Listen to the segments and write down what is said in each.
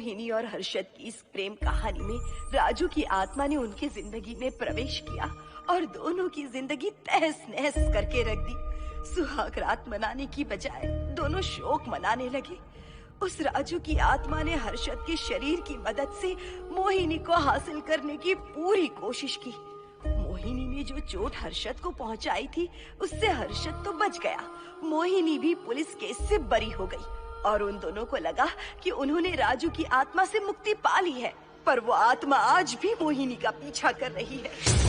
मोहिनी और हर्षद की इस प्रेम कहानी में राजू की आत्मा ने उनकी जिंदगी में प्रवेश किया और दोनों की जिंदगी तहस नहस करके रख दी। सुहाग रात मनाने की बजाय दोनों शोक मनाने लगे। उस राजू की आत्मा ने हर्षद के शरीर की मदद से मोहिनी को हासिल करने की पूरी कोशिश की। मोहिनी ने जो चोट हर्षद को पहुंचाई थी, उससे हर्षद तो बच गया, मोहिनी भी पुलिस केस से बरी हो गई और उन दोनों को लगा कि उन्होंने राजू की आत्मा से मुक्ति पा ली है, पर वो आत्मा आज भी मोहिनी का पीछा कर रही है।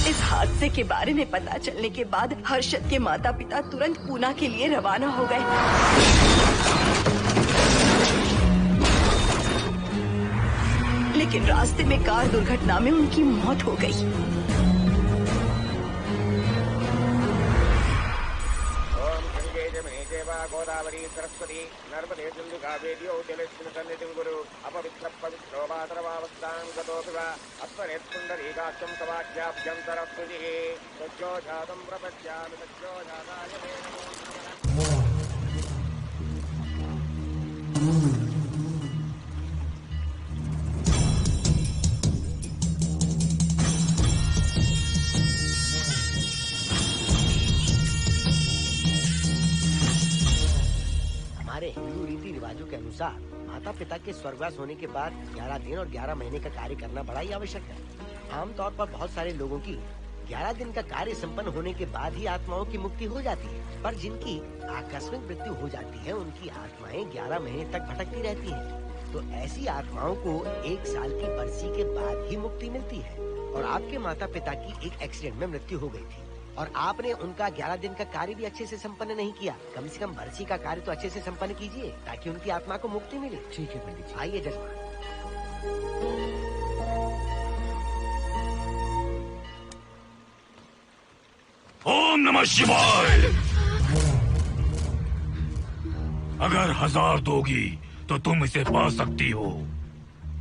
इस हादसे के बारे में पता चलने के बाद हर्षद के माता पिता तुरंत पूना के लिए रवाना हो गए। लेकिन रास्ते में कार दुर्घटना में उनकी मौत हो गई। गोदावरी सरस्वती नर्मदे सिंधु कावेरी जलेस्मिन् सन्निधिं कुरु अपवित्र पवित्रो मातरवावस्थां गतोऽपि वा अस्मरेत्पुण्डरीकाक्षं समाख्याभ्यं सरस्वतीः सज्जो जातं प्रपद्यामि सज्जो जाताय मे नमो। हमारे हिंदू रीति रिवाजों के अनुसार माता पिता के स्वर्गवास होने के बाद 11 दिन और 11 महीने का कार्य करना बड़ा ही आवश्यक है। आमतौर पर बहुत सारे लोगों की 11 दिन का कार्य संपन्न होने के बाद ही आत्माओं की मुक्ति हो जाती है, पर जिनकी आकस्मिक मृत्यु हो जाती है उनकी आत्माएं 11 महीने तक भटकती रहती हैं। तो ऐसी आत्माओं को 1 साल की बरसी के बाद ही मुक्ति मिलती है। और आपके माता पिता की एक एक्सीडेंट में मृत्यु हो गई थी और आपने उनका 11 दिन का कार्य भी अच्छे से संपन्न नहीं किया। कम से कम बरसी का कार्य तो अच्छे से संपन्न कीजिए ताकि उनकी आत्मा को मुक्ति मिले। ठीक है पंडित जी। आइए जजमान। ओम नमः शिवाय। अगर 1000 दोगी तो तुम इसे पा सकती हो।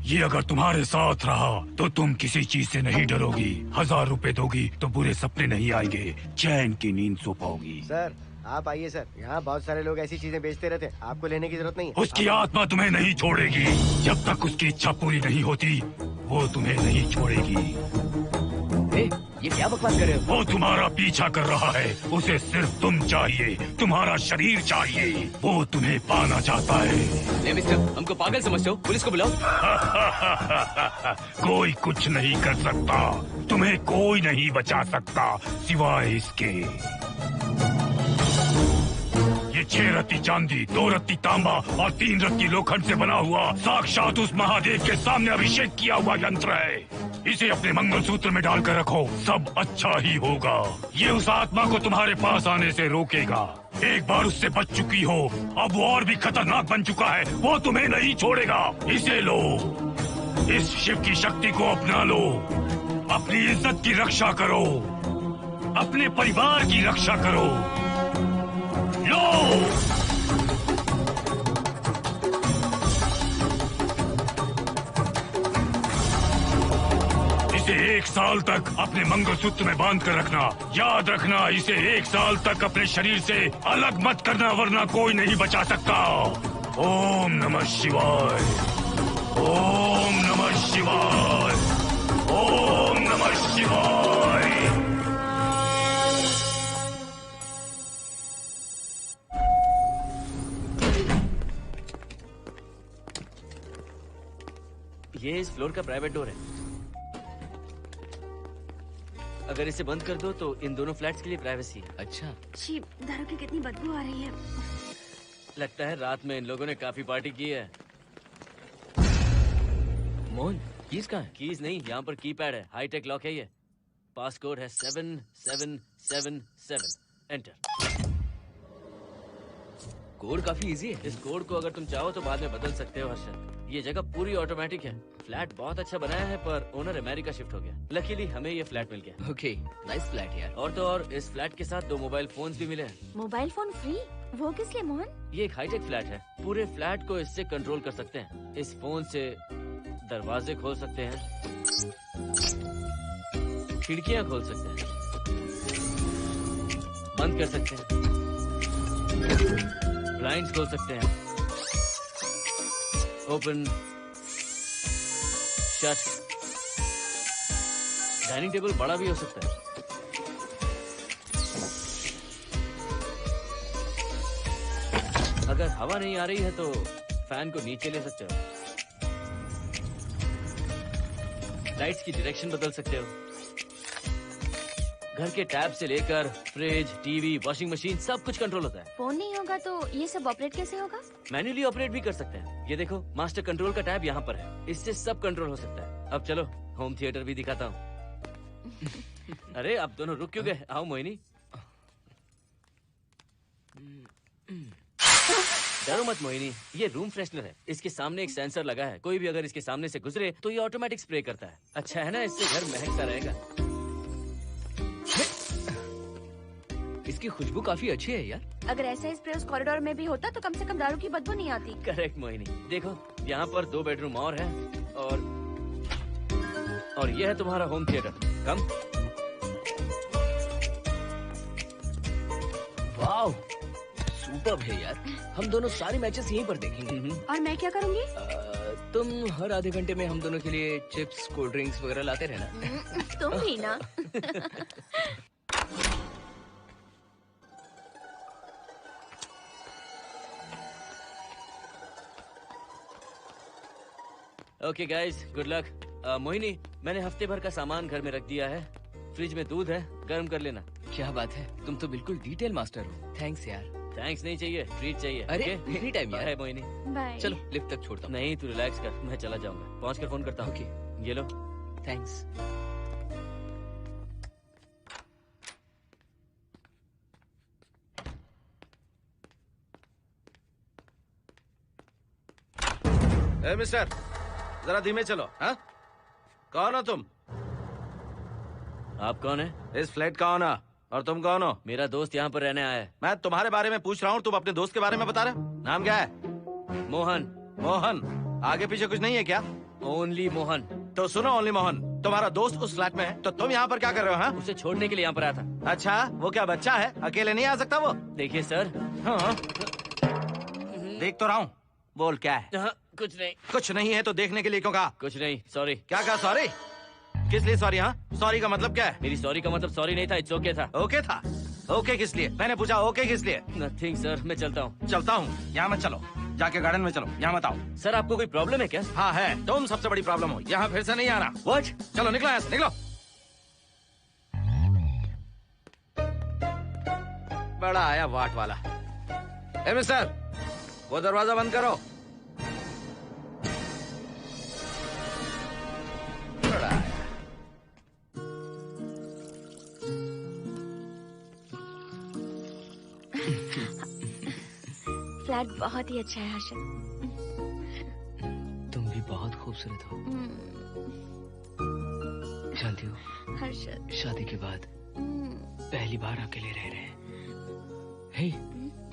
ये अगर तुम्हारे साथ रहा तो तुम किसी चीज से नहीं डरोगी। 1000 रुपए दोगी तो बुरे सपने नहीं आएंगे, चैन की नींद सो पाओगी। सर आप आइए सर, यहाँ बहुत सारे लोग ऐसी चीजें बेचते रहते हैं, आपको लेने की जरूरत नहीं है। उसकी आत्मा तुम्हें नहीं छोड़ेगी। जब तक उसकी इच्छा पूरी नहीं होती वो तुम्हें नहीं छोड़ेगी। ये क्या बकवास कर रहे हो? वो तुम्हारा पीछा कर रहा है, उसे सिर्फ तुम चाहिए, तुम्हारा शरीर चाहिए, वो तुम्हें पाना चाहता है। मिस्टर, हमको पागल समझते हो? पुलिस को बुलाओ। कोई कुछ नहीं कर सकता, तुम्हें कोई नहीं बचा सकता सिवाय इसके। ये 6 रत्ती चांदी, 2 रत्ती तांबा और 3 रत्ती लोखंड से बना हुआ साक्षात उस महादेव के सामने अभिषेक किया हुआ यंत्र है। इसे अपने मंगलसूत्र में डालकर रखो, सब अच्छा ही होगा। ये उस आत्मा को तुम्हारे पास आने से रोकेगा। एक बार उससे बच चुकी हो, अब वो और भी खतरनाक बन चुका है, वो तुम्हें नहीं छोड़ेगा। इसे लो, इस शिव की शक्ति को अपना लो, अपनी इज्जत की रक्षा करो, अपने परिवार की रक्षा करो। लो, इसे 1 साल तक अपने मंगलसूत्र में बांध कर रखना। याद रखना, इसे 1 साल तक अपने शरीर से अलग मत करना, वरना कोई नहीं बचा सकता। ओम नमः शिवाय, ओम नमः शिवाय, ओम नमः शिवाय। ये इस फ्लोर का प्राइवेट डोर है। अगर इसे बंद कर दो तो इन दोनों फ्लैट्स के लिए प्राइवेसी है। अच्छा, छी, दारू की कितनी बदबू आ रही है। लगता है रात में इन लोगों ने काफी पार्टी की है। मोहन, कीज कहाँ है? कीज नहीं, यहाँ पर कीपैड है। हाईटेक लॉक है ये। पासकोड है 7777। एंटर। कोड काफी इजी है। इस कोड को अगर तुम चाहो तो बाद में बदल सकते हो हर्षद। ये जगह पूरी ऑटोमेटिक है। फ्लैट बहुत अच्छा बनाया है, पर ओनर अमेरिका शिफ्ट हो गया। लकीली हमें ये फ्लैट मिल गया। ओके, नाइस फ्लैट यार। और तो और इस फ्लैट के साथ 2 मोबाइल फोन्स भी मिले हैं। Mobile phone free? वो किस लिए मोहन? ये एक हाईटेक फ्लैट है। पूरे फ्लैट को इससे कंट्रोल कर सकते हैं। इस फोन से दरवाजे खोल सकते हैं, खिड़कियां खोल सकते हैं, बंद कर सकते हैं, ब्लाइंड्स खोल सकते हैं, ओपन, शट। डाइनिंग टेबल बड़ा भी हो सकता है। अगर हवा नहीं आ रही है तो फैन को नीचे ले सकते हो। लाइट्स की डायरेक्शन बदल सकते हो। घर के टैब से लेकर फ्रिज, टीवी, वॉशिंग मशीन सब कुछ कंट्रोल होता है। फोन नहीं होगा तो ये सब ऑपरेट कैसे होगा? मैन्युअली ऑपरेट भी कर सकते हैं। ये देखो, मास्टर कंट्रोल का टैब यहाँ पर है। इससे सब कंट्रोल हो सकता है। अब चलो होम थिएटर भी दिखाता हूँ। अरे आप दोनों रुक क्यों गए? आओ मोहिनी। डरो मत मोहिनी, ये रूम फ्रेशनर है। इसके सामने एक सेंसर लगा है। कोई भी अगर इसके सामने से गुजरे तो ये ऑटोमेटिक स्प्रे करता है। अच्छा है ना, इससे घर महकता रहेगा। इसकी खुशबू काफी अच्छी है यार। अगर ऐसा ही स्प्रे उस कॉरिडोर में भी होता तो कम से कम दारू की बदबू नहीं आती। करेक्ट मोहिनी। देखो, यहाँ पर 2 बेडरूम और है और ये है तुम्हारा होम थिएटर। कम। वाओ, सुपर्ब है यार। हम दोनों सारे मैचेस यहीं पर देखेंगे। और मैं क्या करूँगी? तुम हर आधे घंटे में हम दोनों के लिए चिप्स, कोल्ड ड्रिंक्स वगैरह लाते रहना। तुम भी ना। Okay guys, good luck. Mohini, मैंने हफ्ते भर का सामान घर में रख दिया है। फ्रिज में दूध है, गर्म कर लेना। क्या बात है, तुम तो बिल्कुल डिटेल मास्टर हो। थैंक्स यार। थैंक्स नहीं चाहिए, ट्रीट चाहिए। अरे एनी टाइम यार। मोहिनी, बाय। चलो लिफ्ट तक छोड़ता हूँ। नहीं, तू रिलैक्स कर, मैं चला जाऊंगा। पहुँच कर फोन करता हूँ। ओके, ये लो। थैंक्स। ए मिस्टर, जरा धीमे चलो। हाँ, कौन हो तुम? आप कौन है? इस फ्लैट का ओनर। और तुम कौन हो? मेरा दोस्त यहाँ पर रहने आया है। मैं तुम्हारे बारे में पूछ रहा हूँ, तुम अपने दोस्त के बारे में बता रहे हो। नाम क्या है? मोहन। मोहन? आगे पीछे कुछ नहीं है क्या? ओनली मोहन। तो सुनो ओनली मोहन, तुम्हारा दोस्त उस फ्लैट में है, तो तुम यहाँ पर क्या कर रहे हो? हाँ, उसे छोड़ने के लिए यहाँ पर आया था। अच्छा, वो क्या बच्चा है? अकेले नहीं आ सकता वो? देखिए सर। हाँ, देख तो रहा हूँ। बोल क्या है? हाँ, कुछ नहीं। कुछ नहीं है तो देखने के लिए क्यों कहा? कुछ नहीं, सॉरी। क्या कहा? सॉरी? किस लिए सॉरी? हाँ, सॉरी का मतलब क्या है? मेरी सॉरी का मतलब सॉरी नहीं था, इट्स ओके था। ओके था? ओके किस लिए? मैंने पूछा ओके किस लिए? नथिंग सर, मैं चलता हूँ। चलता हूँ? यहाँ मत चलो, जाके गार्डन में चलो। यहाँ मत आओ। सर, आपको कोई प्रॉब्लम है क्या? हाँ है, तुम सबसे बड़ी प्रॉब्लम हो। यहाँ फिर से नहीं आना। व्हाट? चलो निकलो यहाँ से, निकलो। बड़ा आया वाट वाला। ए मिस्टर, वो दरवाजा बंद करो। बड़ा आया। बहुत ही अच्छा है हर्षद। तुम भी बहुत खूबसूरत हो। जानती हो हर्षद, शादी के बाद पहली बार अकेले रह रहे हैं। हे,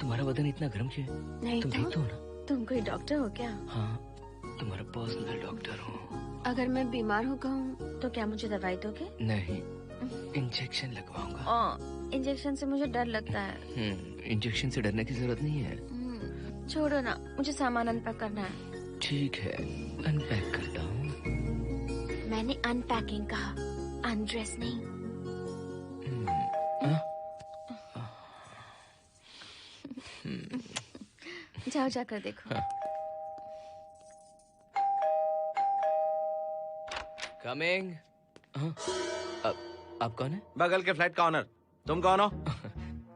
तुम्हारा बदन इतना गर्म क्यों है? नहीं तुम तो ठीक तो हो ना? तुम कोई डॉक्टर हो क्या? हाँ, तुम्हारा पर्सनल डॉक्टर हूँ। अगर मैं बीमार हो गऊँ तो क्या मुझे दवाई दोगे? नहीं, इंजेक्शन लगवाऊंगा। इंजेक्शन से मुझे डर लगता है। इंजेक्शन से डरने की जरूरत नहीं है। छोड़ो ना, मुझे सामान अनपैक करना है। ठीक है, अनपैक करता हूँ। मैंने अनपैकिंग कहा, अनड्रेस नहीं। जाओ जाकर देखो। कमिंग। आप कौन है? बगल के फ्लैट का ऑनर। तुम कौन हो?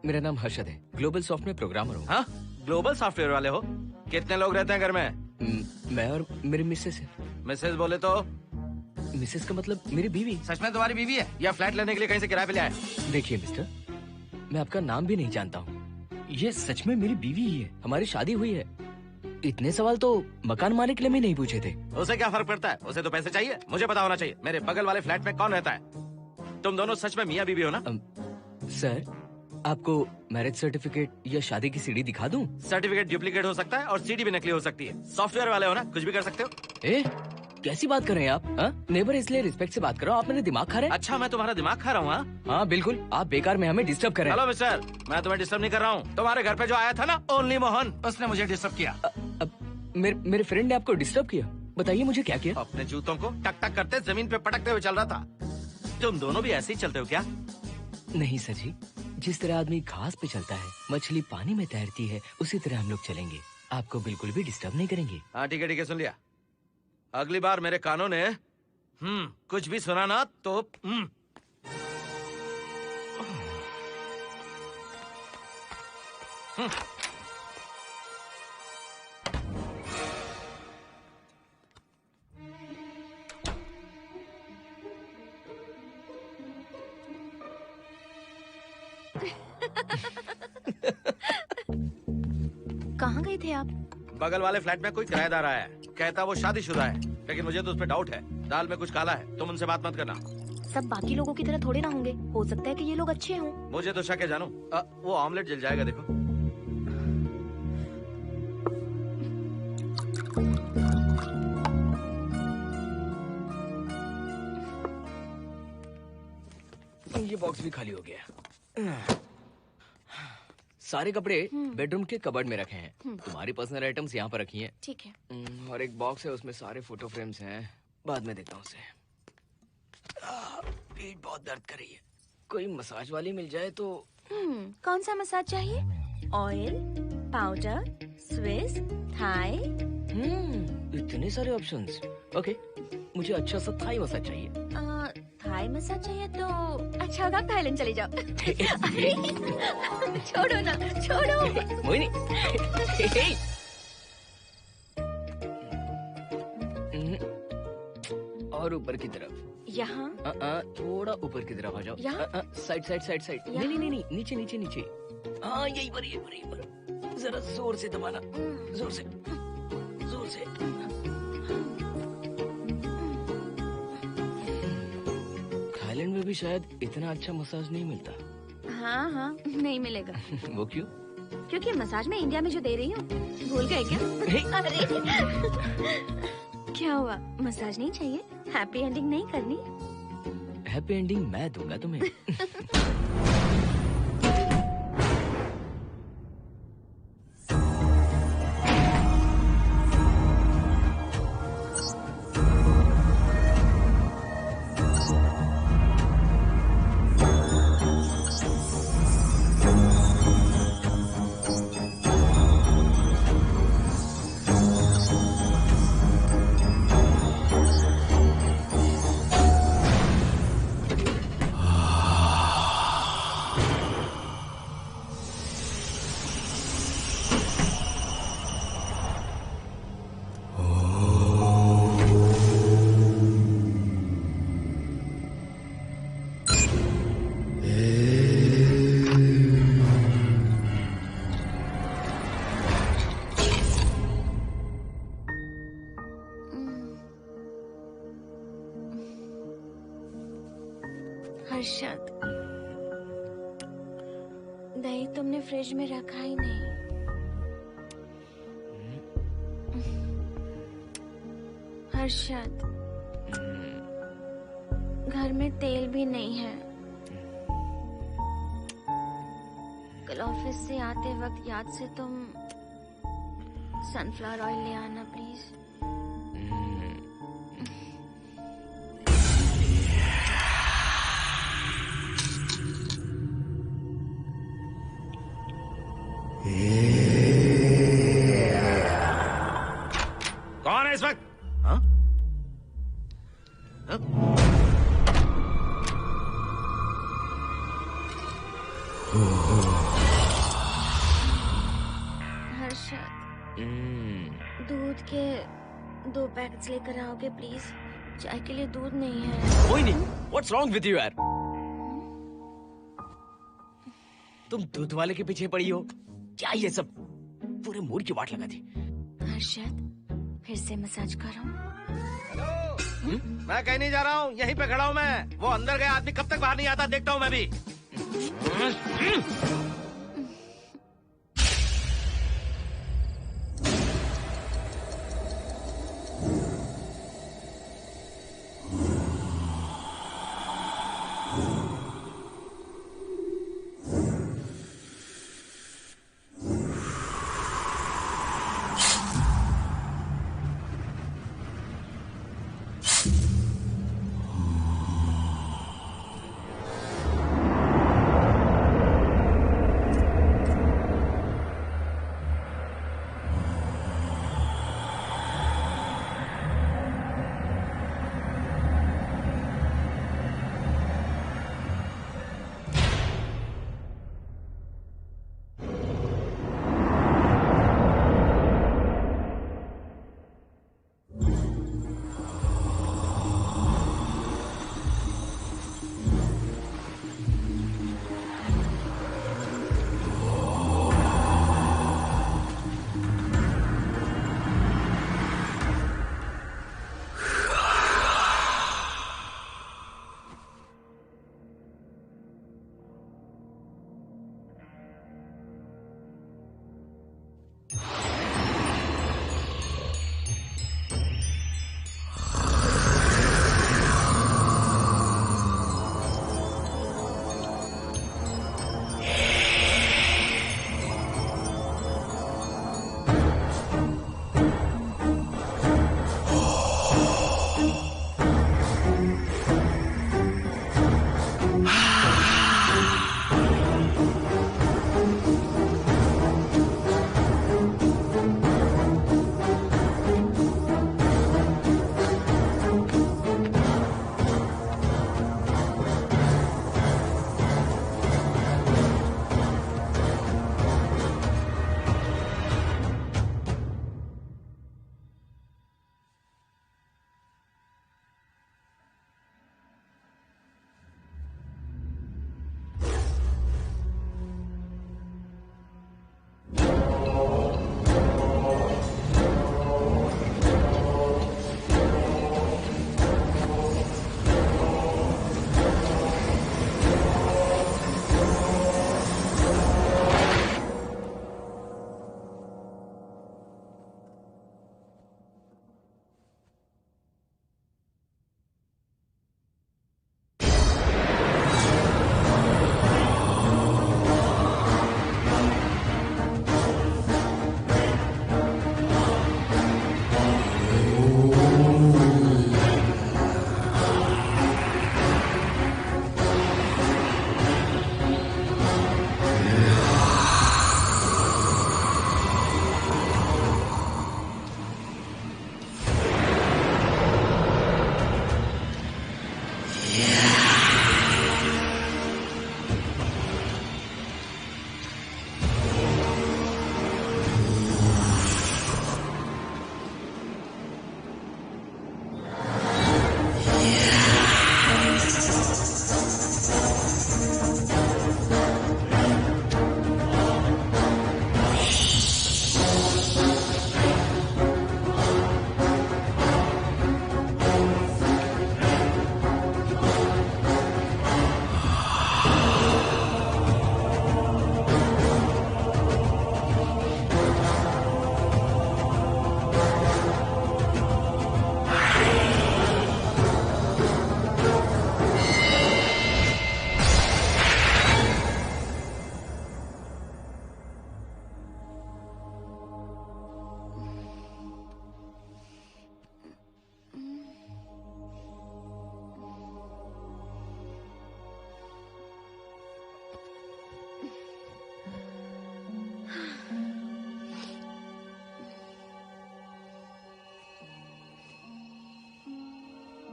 मेरा नाम हर्षद है, ग्लोबल सॉफ्टवेयर प्रोग्रामर हूँ। हाँ, ग्लोबल सॉफ्टवेयर वाले हो? कितने लोग रहते हैं घर में? मैं और मेरी मिसेस है। मिसेज बोले तो? मिसेस का मतलब मेरी बीवी। सच में तुम्हारी बीवी है या फ्लैट लेने के लिए कहीं से किराए पे ले आए? देखिए मिस्टर, मैं आपका नाम भी नहीं जानता हूँ। ये सच में मेरी बीवी ही है, हमारी शादी हुई है। इतने सवाल तो मकान मालिक ने भी नहीं पूछे थे। उसे क्या फर्क पड़ता है? उसे तो पैसे चाहिए, मुझे पता होना चाहिए। मेरे बगल वाले फ्लैट में कौन रहता है? तुम दोनों सच में मियाँ बीवी हो ना? सर, आपको मैरिज सर्टिफिकेट या शादी की सीडी दिखा दूं? सर्टिफिकेट डुप्लीकेट हो सकता है और सीडी भी नकली हो सकती है। सॉफ्टवेयर वाले हो ना, कुछ भी कर सकते हो। कैसी बात कर रहे हैं आप? नेबर, इसलिए रिस्पेक्ट से बात करो। आप मेरे दिमाग खा रहे हैं? अच्छा, मैं तुम्हारा दिमाग खा रहा हूँ? हाँ बिल्कुल, आप बेकार में हमें डिस्टर्ब कर रहे हैं। हेलो मिस्टर, मैं तुम्हें डिस्टर्ब नहीं कर रहा हूँ। तुम्हारे घर पे जो आया था ना, ओनली मोहन, उसने मुझे डिस्टर्ब किया। मेरे फ्रेंड ने आपको डिस्टर्ब किया? बताइए मुझे क्या किया? अपने जूतों को टक टक करते जमीन पे पटकते हुए चल रहा था। तुम दोनों भी ऐसे ही चलते हो क्या? नहीं सर जी, जिस तरह आदमी घास पे चलता है, मछली पानी में तैरती है, उसी तरह हम लोग चलेंगे। आपको बिल्कुल भी डिस्टर्ब नहीं करेंगे। हाँ ठीक है, सुन लिया। अगली बार मेरे कानों ने कुछ भी सुना ना तो कहाँ गए थे आप? बगल वाले फ्लैट में कोई किराएदार आया है, कहता वो शादीशुदा है, लेकिन मुझे तो उस पर डाउट है। दाल में कुछ काला है, तुम उनसे बात मत करना। सब बाकी लोगों की तरह थोड़े ना होंगे, हो सकता है कि ये लोग अच्छे हों। मुझे तो शक है जानू। वो ऑमलेट जल जाएगा, देखो। ये बॉक्स भी खाली हो गया। सारे कपड़े बेडरूम के कबर्ड में रखे हैं। तुम्हारी पर्सनल आइटम्स यहाँ पर रखी हैं। ठीक है। और एक बॉक्स है, उसमें सारे फोटो फ्रेम्स हैं। बाद में देता हूँ उसे। पीठ बहुत दर्द कर रही है, कोई मसाज वाली मिल जाए तो। कौन सा मसाज चाहिए? Oil, powder, Swiss, Thai? इतने सारे ऑप्शंस। ओके, मुझे अच्छा सा थाई मसाज चाहिए। थाई मसाज चाहिए तो अच्छा होगा थाईलैंड चले जाओ। छोड़ो ना, छोड़ो। मोहिनी। और ऊपर की तरफ। यहाँ? थोड़ा ऊपर की तरफ आ जाओ। यहाँ? Side side side side. नहीं नहीं नहीं, नीचे नीचे नीचे। हाँ यही पर, यही पर, यही पर। जरा जोर से दबाना, जोर से, जोर से। थाईलैंड में भी शायद इतना अच्छा मसाज नहीं मिलता। हाँ हाँ, नहीं मिलेगा। वो क्यों? क्योंकि मसाज मैं इंडिया में जो दे रही हूँ, भूल गए क्या? अरे क्या हुआ, मसाज नहीं चाहिए? हैप्पी एंडिंग नहीं करनी? हैप्पी एंडिंग मैं दूंगा तुम्हें। हर्षद, दही तुमने फ्रिज में रखा ही नहीं। हर्षद, घर में तेल भी नहीं है। कल ऑफिस से आते वक्त याद से तुम सनफ्लावर ऑयल ले आना प्लीज। कौन है इस वक्त? हाँ? हाँ? हर्षद, दूध के 2 पैकेट्स लेकर आओगे प्लीज? चाय के लिए दूध नहीं है। कोई नहीं। What's wrong with you यार? तुम दूध वाले के पीछे पड़ी हो? क्या ये सब? पूरे मूड की वाट लगा दी। हर्षद, फिर से मसाज करो। मैं कहीं नहीं जा रहा हूँ, यहीं पे खड़ा हूँ मैं। वो अंदर गया आदमी कब तक बाहर नहीं आता, देखता हूँ मैं भी।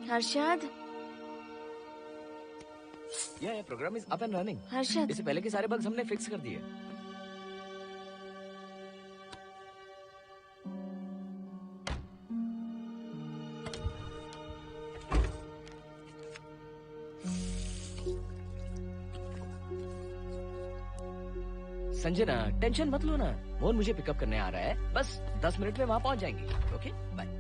हर्षद, ये programme is up and running. Harshad, इससे पहले के सारे बग्स हमने फिक्स कर दिए। संजना, टेंशन मत लो ना, मोहन मुझे पिकअप करने आ रहा है, बस 10 मिनट में वहां पहुंच जाएंगे। Okay bye.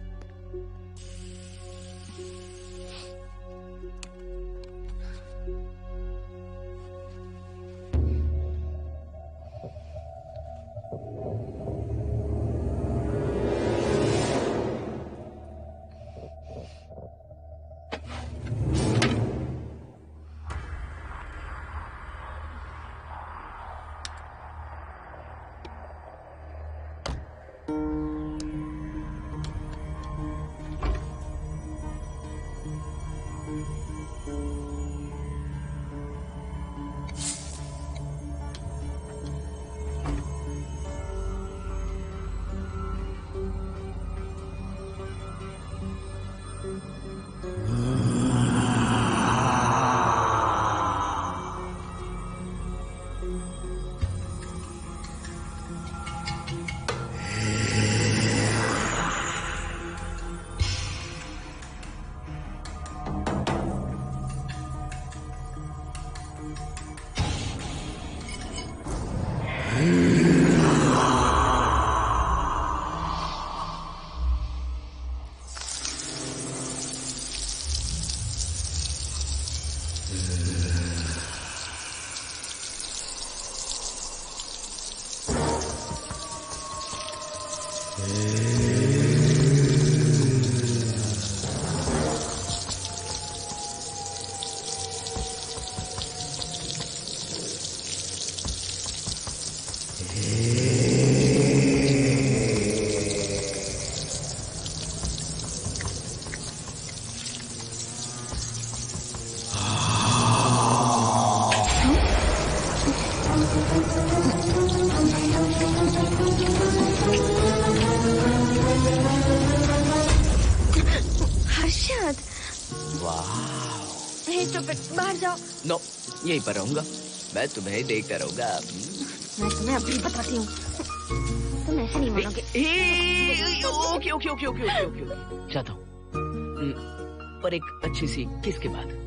बाहर जाओ। नो, यहीं पर रहूंगा, मैं तुम्हें देखता रहूंगा। मैं तुम्हें अभी बताती हूँ, तुम ऐसे नहीं मानोगे। Okay okay okay okay okay okay, चाहता हूँ, पर एक अच्छी सी किस के बाद।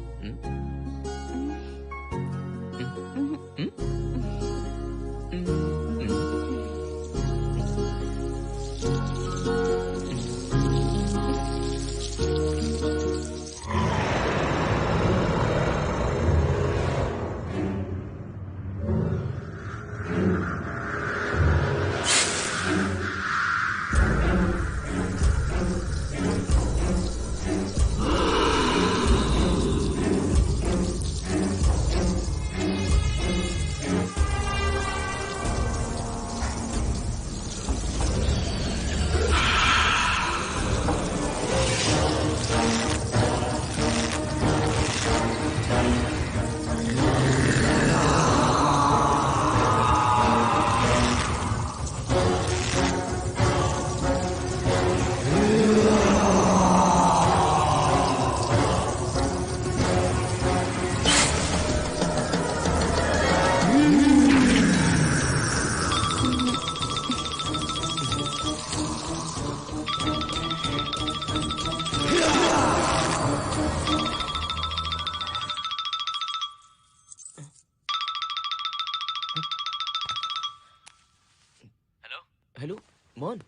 हेलो मोहन,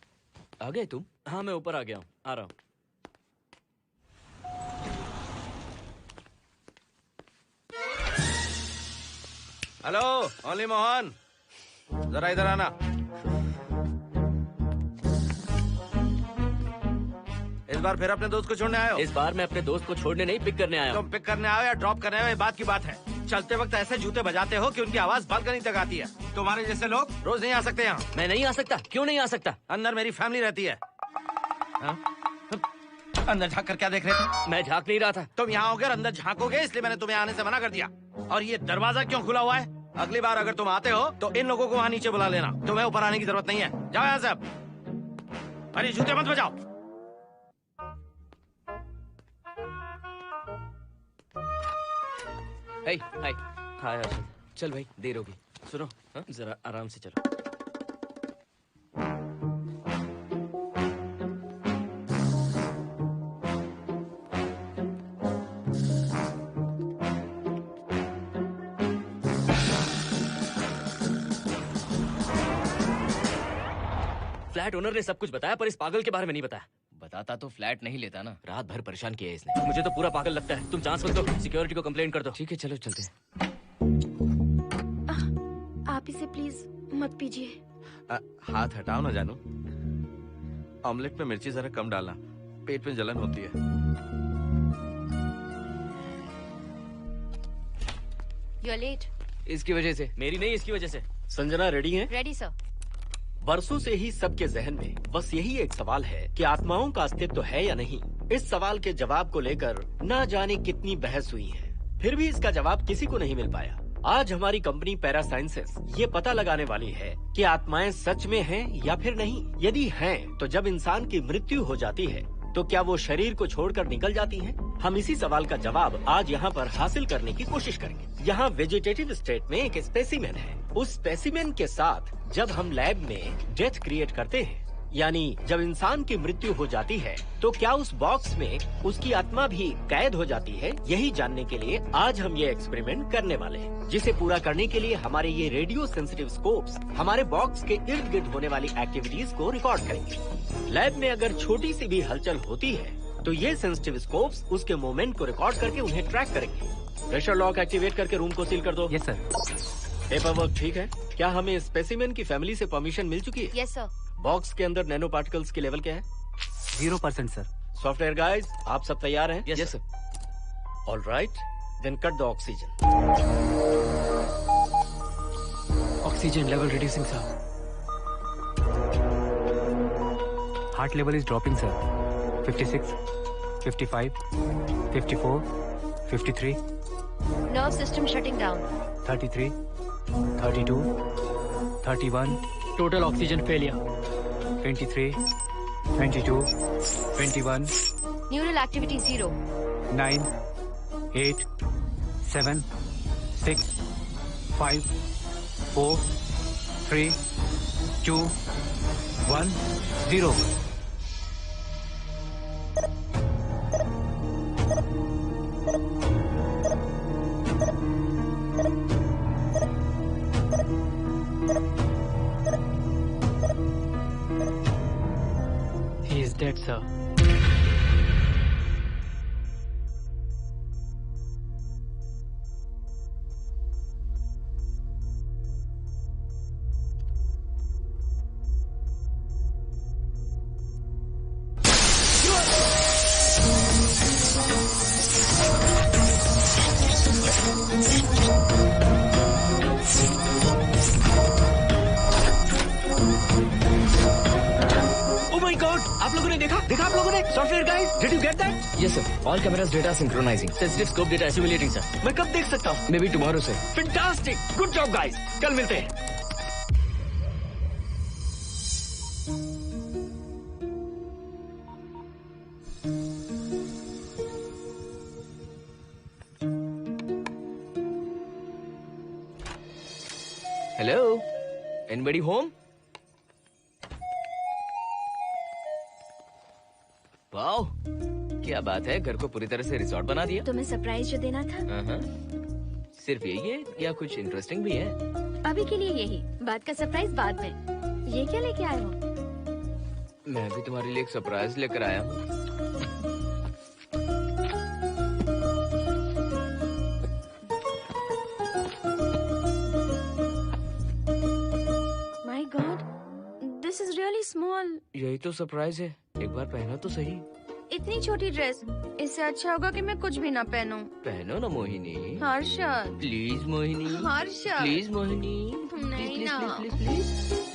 आ गए तुम? हाँ मैं ऊपर आ गया हूँ, आ रहा हूँ। हेलो ओनली मोहन, जरा इधर आना। इस बार फिर अपने दोस्त को छोड़ने आए हो? इस बार मैं अपने दोस्त को छोड़ने नहीं, पिक करने आया हूँ। तुम पिक करने आए हो या ड्रॉप करने आए हो, ये बात की बात है। चलते वक्त ऐसे जूते बजाते हो कि उनकी आवाज बालकनी तक आती है। तुम्हारे जैसे लोग रोज नहीं आ सकते यहाँ। मैं नहीं आ सकता, क्यों नहीं आ सकता? अंदर मेरी फैमिली रहती है। हाँ? अंदर झाँक कर क्या देख रहे थे? मैं झाँक नहीं रहा था। तुम यहाँ होकर अंदर झाँकोगे, इसलिए मैंने तुम्हें आने से मना कर दिया। और ये दरवाजा क्यों खुला हुआ है? अगली बार अगर तुम आते हो तो इन लोगों को वहाँ नीचे बुला लेना, तुम्हें ऊपर आने की जरूरत नहीं है। जाओ यहाँ से अब। अरे जूते मत बजाओ। हाय हाय हाय हर्षद। चल भाई देर होगी। सुनो हाँ जरा आराम से चलो। फ्लैट ओनर ने सब कुछ बताया पर इस पागल के बारे में नहीं बताया। बताता तो फ्लैट नहीं लेता ना। रात भर परेशान किया है इसने। मुझे तो पूरा पागल लगता है। तुम चांस मत दो, सिक्योरिटी को कंप्लेंट कर दो। ठीक है चलो चलते हैं। आप इसे प्लीज मत पीजिए। हाथ हटाओ ना जानू। ऑमलेट में मिर्ची जरा कम डालना, पेट में जलन होती है। You are late. इसकी वजह से। मेरी नहीं, इसकी वजह से। संजना रेडी हैं? Ready sir. बरसों से ही सबके जहन में बस यही एक सवाल है कि आत्माओं का अस्तित्व है या नहीं। इस सवाल के जवाब को लेकर ना जाने कितनी बहस हुई है, फिर भी इसका जवाब किसी को नहीं मिल पाया। आज हमारी कंपनी पैरा साइंसेस ये पता लगाने वाली है कि आत्माएं सच में हैं या फिर नहीं। यदि हैं, तो जब इंसान की मृत्यु हो जाती है तो क्या वो शरीर को छोड़कर निकल जाती हैं? हम इसी सवाल का जवाब आज यहाँ पर हासिल करने की कोशिश करेंगे। यहाँ वेजिटेटिव स्टेट में एक स्पेसिमेन है। उस स्पेसिमेन के साथ जब हम लैब में डेथ क्रिएट करते हैं, यानी जब इंसान की मृत्यु हो जाती है, तो क्या उस बॉक्स में उसकी आत्मा भी कैद हो जाती है? यही जानने के लिए आज हम ये एक्सपेरिमेंट करने वाले हैं, जिसे पूरा करने के लिए हमारे ये रेडियो सेंसिटिव स्कोप्स हमारे बॉक्स के इर्द गिर्द होने वाली एक्टिविटीज को रिकॉर्ड करेंगे। लैब में अगर छोटी सी भी हलचल होती है तो ये सेंसिटिव स्कोप्स उसके मूवमेंट को रिकॉर्ड करके उन्हें ट्रैक करेंगे। प्रेशर लॉक एक्टिवेट करके रूम को सील कर दो। Yes sir. पेपर वर्क ठीक है? क्या हमें स्पेसिमेन की फैमिली से परमिशन मिल चुकी है? Yes sir. बॉक्स के अंदर नैनो पार्टिकल्स की लेवल क्या है? 0% सर। सॉफ्टवेयर गाइस, आप सब तैयार हैं? Yes sir. All right, then cut the oxygen. Oxygen level reducing sir. Heart level is dropping sir. 56, 55, 54, 53, nerve system shutting down. 33, 32, 31, total oxygen failure. 23, 22, 21, neural activity 0। 9, 8, 7, 6, 5, 4, 3, 2, 1, 0। He is dead, sir. आप लोगों ने देखा आप लोगों ने? Software guys, did you get that? Yes, sir. All cameras data synchronizing. Sensitive scope data simulating sir. मैं कब देख सकता हूँ? Maybe tomorrow, sir. Fantastic, good job guys, कल मिलते हैं। Hello, anybody home? वाओ, क्या बात है, घर को पूरी तरह से रिसोर्ट बना दिया। तुम्हें सरप्राइज जो देना था। सिर्फ यही है या कुछ इंटरेस्टिंग भी है? अभी के लिए यही, बाद का सरप्राइज बाद में। ये क्या लेके आए हो? मैं भी तुम्हारे लिए एक सरप्राइज लेकर आया हूँ। My God, this is really small. यही तो सरप्राइज है, एक बार पहना तो सही। इतनी छोटी ड्रेस, इससे अच्छा होगा कि मैं कुछ भी ना पहनूं। पहनो ना मोहिनी। हर्षद, प्लीज मोहिनी। हर्षद, प्लीज मोहिनी। नहीं ना। Please please.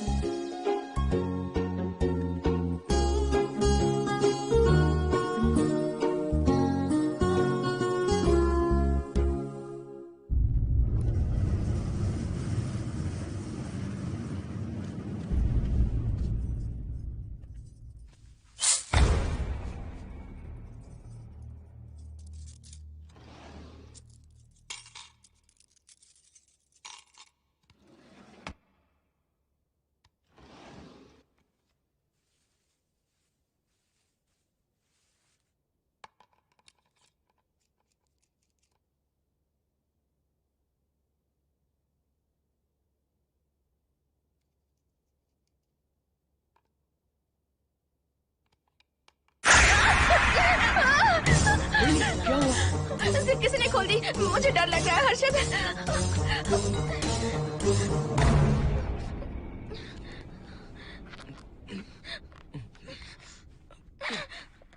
किसी ने खोल दी। मुझे डर लग रहा है हर्षद।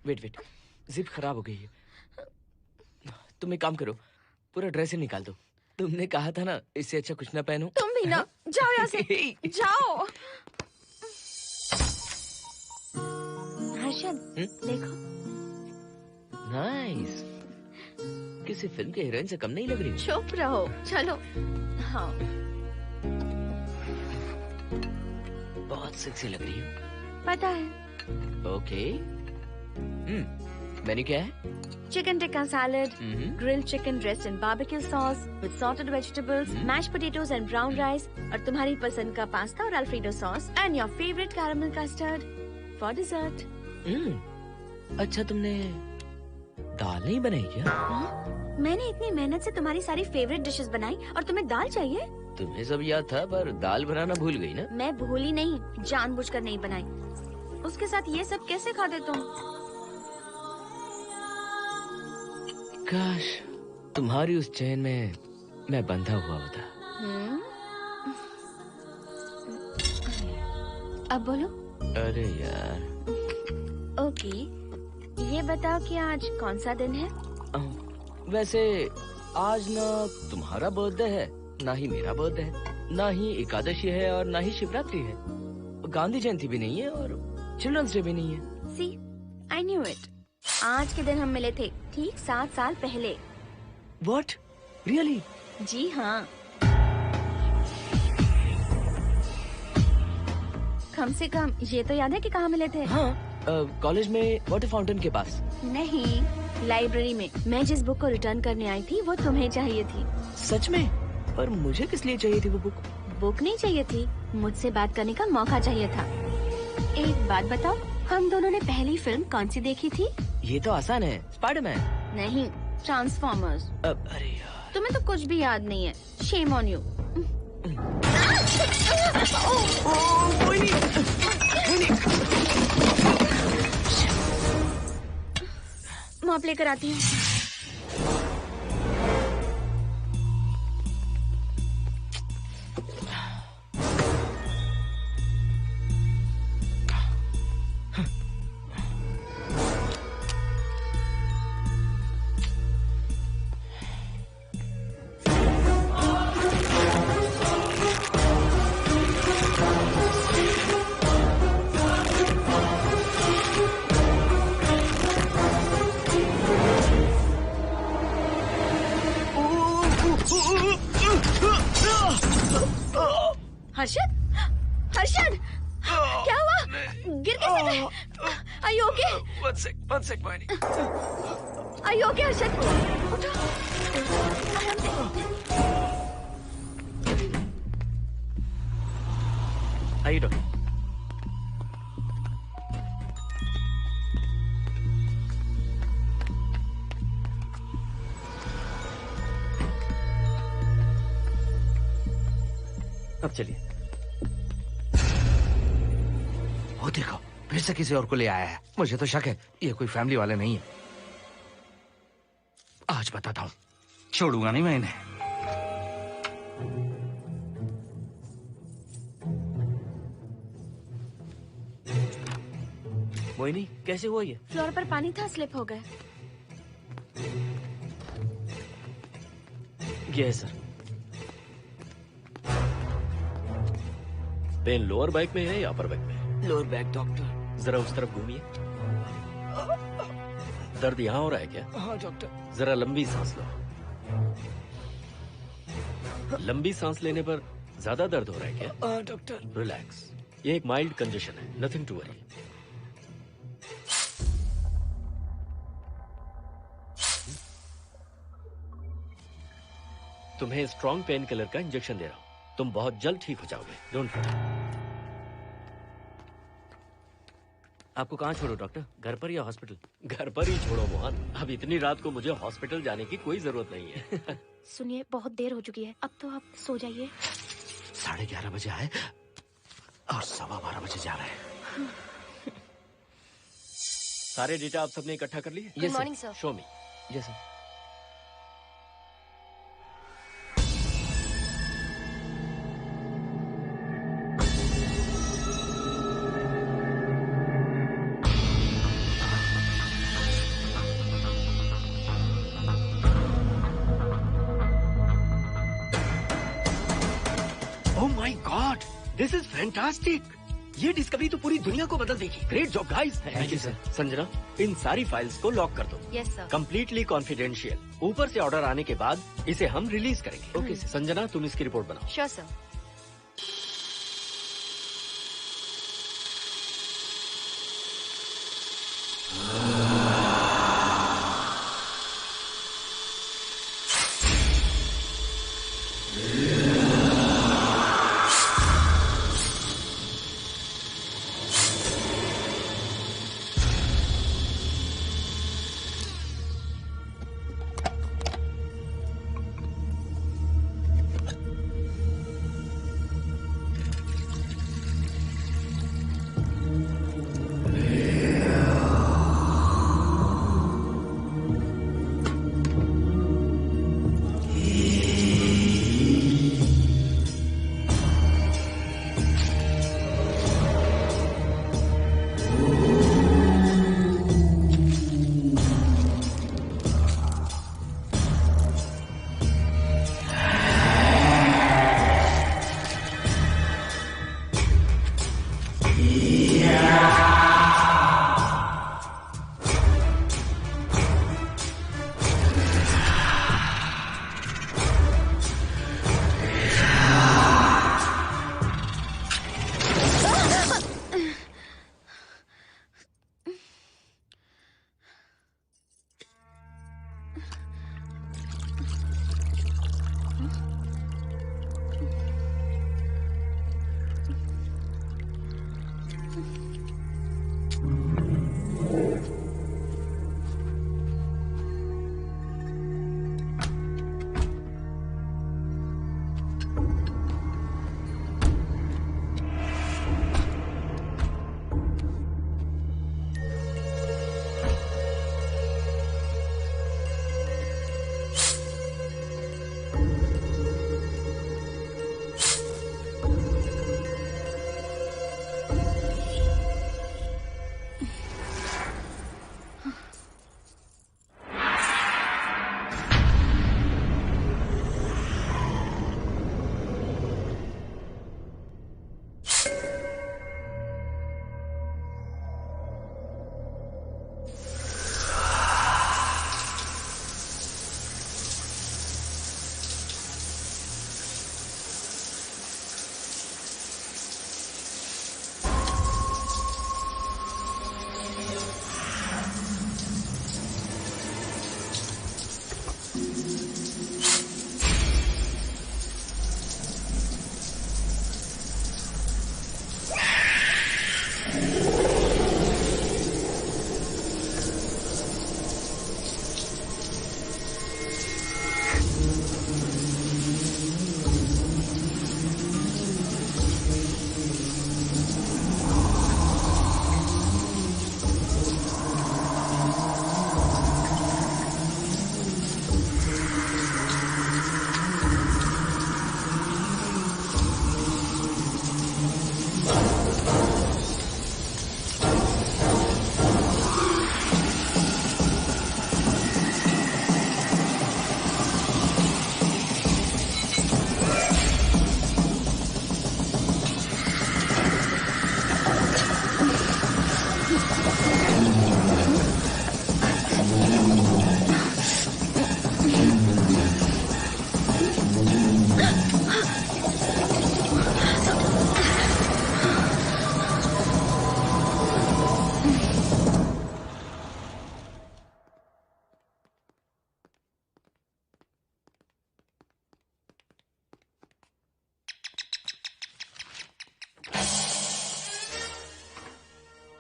वेट, जिप खराब हो गई है। तुम एक काम करो, पूरा ड्रेस ही निकाल दो। तुमने कहा था ना इससे अच्छा कुछ ना पहनो। तुम भी ना, जाओ यहाँ से। जाओ। हर्षद, देखो। नाइस। किसी फिल्म के हीरोइन से कम नहीं लग रही। चुप रहो, चलो। हाँ, बहुत सेक्सी लग रही हो। पता है। ओके। मेन्यू क्या है? Chicken tikka salad, grilled chicken dressed in barbecue sauce with salted vegetables, mashed potatoes and brown rice, और तुम्हारी पसंद का पास्ता और alfredo sauce, and your favorite caramel custard for dessert. अच्छा, तुमने दाल नहीं बनाई क्या? मैंने इतनी मेहनत से तुम्हारी सारी फेवरेट डिशेस बनाई और तुम्हें दाल चाहिए? तुम्हें सब याद था पर दाल बनाना भूल गई ना? मैं भूली नहीं, जानबूझकर नहीं बनाई। उसके साथ ये सब कैसे खाते तुम? काश तुम्हारी उस चैन में मैं बंधा हुआ होता। अब बोलो। अरे यार। ओके, ये बताओ कि आज कौन सा दिन है? वैसे आज ना तुम्हारा बर्थडे है, ना ही मेरा बर्थडे है, ना ही एकादशी है और ना ही शिवरात्रि है, गांधी जयंती भी नहीं है और चिल्ड्रंस डे भी नहीं है। सी, आई न्यू इट। आज के दिन हम मिले थे ठीक 7 साल पहले। What? Really? जी हाँ। कम से कम ये तो याद है कि कहाँ मिले थे? हाँ, कॉलेज में वाटर फाउंटेन के पास। नहीं, लाइब्रेरी में। मैं जिस बुक को रिटर्न करने आई थी वो तुम्हें चाहिए थी। सच में? पर मुझे किस लिए चाहिए थी वो बुक? बुक नहीं चाहिए थी, मुझसे बात करने का मौका चाहिए था। एक बात बताओ, हम दोनों ने पहली फिल्म कौन सी देखी थी? ये तो आसान है, स्पाइडरमैन। नहीं, ट्रांसफॉर्मर्स। अरे यार, तुम्हें तो कुछ भी याद नहीं है। Shame on you. मॉप लेकर आती हूँ। हर्षद, हर्षद, क्या हुआ? गिर कैसे गए? Are you okay? One sec, Moini. Are you okay, Harshad? उठो। आराम से। आइए डॉक्टर। अब चलिए। वो देखो, फिर से किसी और को ले आया है। मुझे तो शक है ये कोई फैमिली वाले नहीं है। आज बताता हूँ, छोड़ूंगा नहीं मैं इन्हें। मोहिनी, कैसे हुआ ये? फ्लोर पर पानी था, स्लिप हो गए। ये है सर। पेन लोअर बैक में है या अपर बैक में? Lower back doctor. जरा उस तरफ घूमिए। दर्द यहाँ हो रहा है क्या? हाँ डॉक्टर। जरा लंबी सांस लो। लंबी सांस लेने पर ज्यादा दर्द हो रहा है क्या? हाँ डॉक्टर। रिलैक्स, ये एक माइल्ड कंजेशन है, नथिंग टू वरी। तुम्हें स्ट्रॉन्ग पेन किलर का इंजेक्शन दे रहा हूँ, तुम बहुत जल्द ठीक हो जाओगे। Don't worry. आपको कहाँ छोड़ो डॉक्टर, घर पर या हॉस्पिटल? घर पर ही छोड़ो मोहन, अब इतनी रात को मुझे हॉस्पिटल जाने की कोई जरूरत नहीं है। सुनिए, बहुत देर हो चुकी है, अब तो आप सो जाइए। 11:30 बजे आए और 12:15 बजे जा रहे हैं। सारे डेटा आप सबने इकट्ठा कर लिए? Good morning, sir. Show me. Yes sir. This is fantastic. ये डिस्कवरी तो पूरी दुनिया को बदल देगी। Great job guys. Thank you sir. Sanjana, इन सारी फाइल्स को लॉक कर दो। Yes sir. Completely confidential. ऊपर से ऑर्डर आने के बाद इसे हम रिलीज करेंगे। Okay sir. संजना, तुम इसकी रिपोर्ट बनाओ। Sure sir.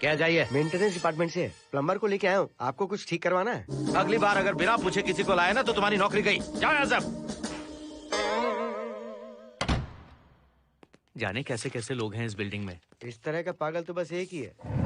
क्या चाहिए? मेंटेनेंस डिपार्टमेंट से प्लम्बर को लेके आया हूँ। आपको कुछ ठीक करवाना है? अगली बार अगर बिना पूछे किसी को लाए ना तो तुम्हारी नौकरी गई। जाओ यहाँ सब। जाने कैसे कैसे लोग हैं इस बिल्डिंग में। इस तरह का पागल तो बस एक ही है।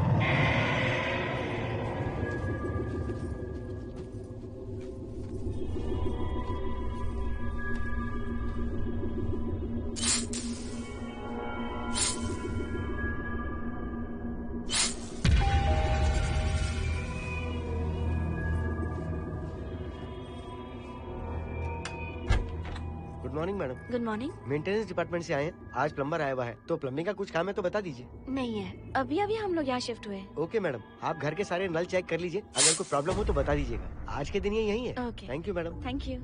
Good morning madam. Good morning. Maintenance department से आए हैं। आज प्लम्बर आया हुआ है, तो प्लम्बिंग का कुछ काम है तो बता दीजिए। नहीं है, अभी अभी हम लोग यहाँ शिफ्ट हुए। ओके मैडम, आप घर के सारे नल चेक कर लीजिए, अगर कोई प्रॉब्लम हो तो बता दीजिएगा। आज के दिन ये यही है। Okay. Thank you madam. Thank you.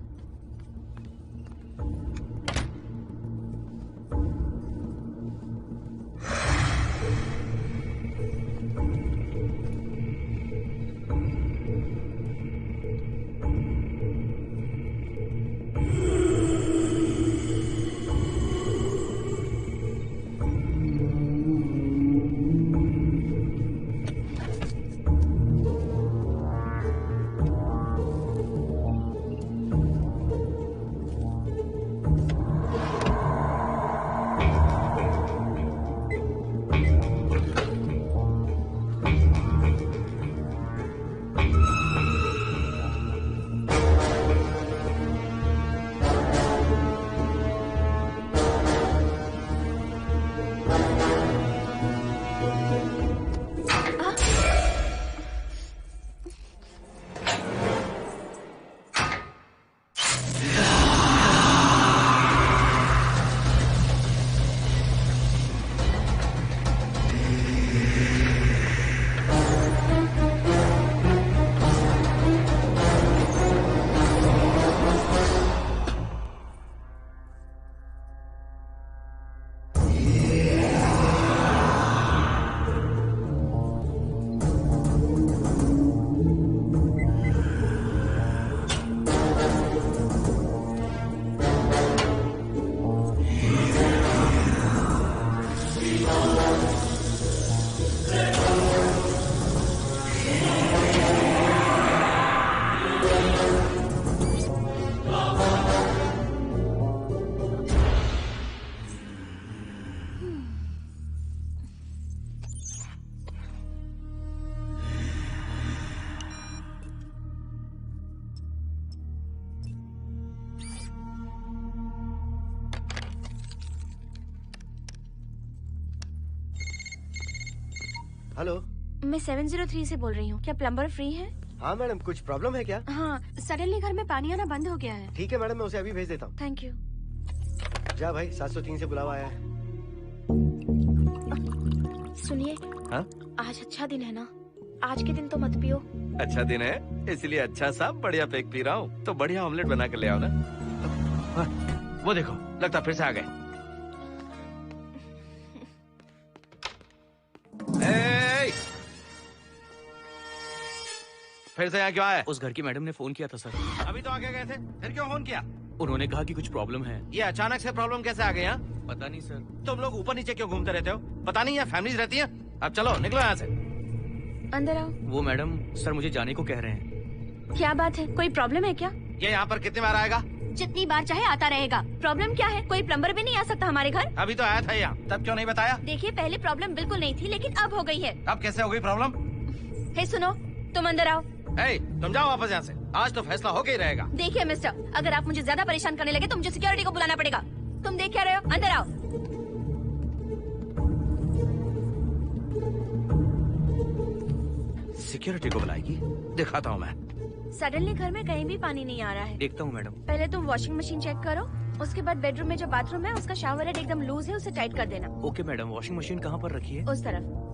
Hello, मैं 703 से बोल रही हूँ। क्या प्लम्बर फ्री है? हाँ मैडम, कुछ प्रॉब्लम है क्या? हाँ, सडनली घर में पानी आना बंद हो गया है। ठीक है मैडम, मैं उसे अभी भेज देता हूँ। Thank you. जा भाई, 703 से बुलावा आया है। सुनिए, हाँ? आज अच्छा दिन है ना? आज के दिन तो मत पियो। अच्छा दिन है, इसलिए अच्छा सा बढ़िया पेक पी रहा हूँ। तो बढ़िया ऑमलेट बना कर ले आओ ना। वो देखो, लगता फिर से आ गए। फिर से यहाँ क्यों आए? उस घर की मैडम ने फोन किया था सर। अभी तो आगे गए थे, फिर क्यों फोन किया? उन्होंने कहा कि कुछ प्रॉब्लम है। ये अचानक से प्रॉब्लम कैसे आ गई? यहाँ पता नहीं सर। तुम लोग ऊपर नीचे क्यों घूमते रहते हो? पता नहीं यहाँ फैमिलीज रहती है। अब चलो निकलो यहाँ से। अंदर आओ। वो मैडम सर मुझे जाने को कह रहे हैं। क्या बात है, कोई प्रॉब्लम है क्या? ये यहाँ पर कितनी बार आएगा? जितनी बार चाहे आता रहेगा। प्रॉब्लम क्या है? कोई प्लम्बर भी नहीं आ सकता हमारे घर? अभी तो आया था यहाँ, तब क्यों नहीं बताया? देखिए, पहले प्रॉब्लम बिल्कुल नहीं थी, लेकिन अब हो गई है। अब कैसे हो गई प्रॉब्लम? हे सुनो, तुम अंदर आओ। तुम जाओ वापस यहाँ से। आज तो फैसला होके ही रहेगा। देखिए मिस्टर, अगर आप मुझे ज्यादा परेशान करने लगे तो मुझे सिक्योरिटी को बुलाना पड़ेगा। तुम देख क्या रहे हो? अंदर आओ। सिक्योरिटी को बुलाएगी? दिखाता हूँ मैं। सडनली घर में कहीं भी पानी नहीं आ रहा है। देखता हूँ मैडम। पहले तुम वॉशिंग मशीन चेक करो, उसके बाद बेडरूम में जो बाथरूम है उसका शावर हेड एकदम लूज है, उसे टाइट कर देना। Okay madam. वॉशिंग मशीन कहाँ पर रखी है? उस तरफ।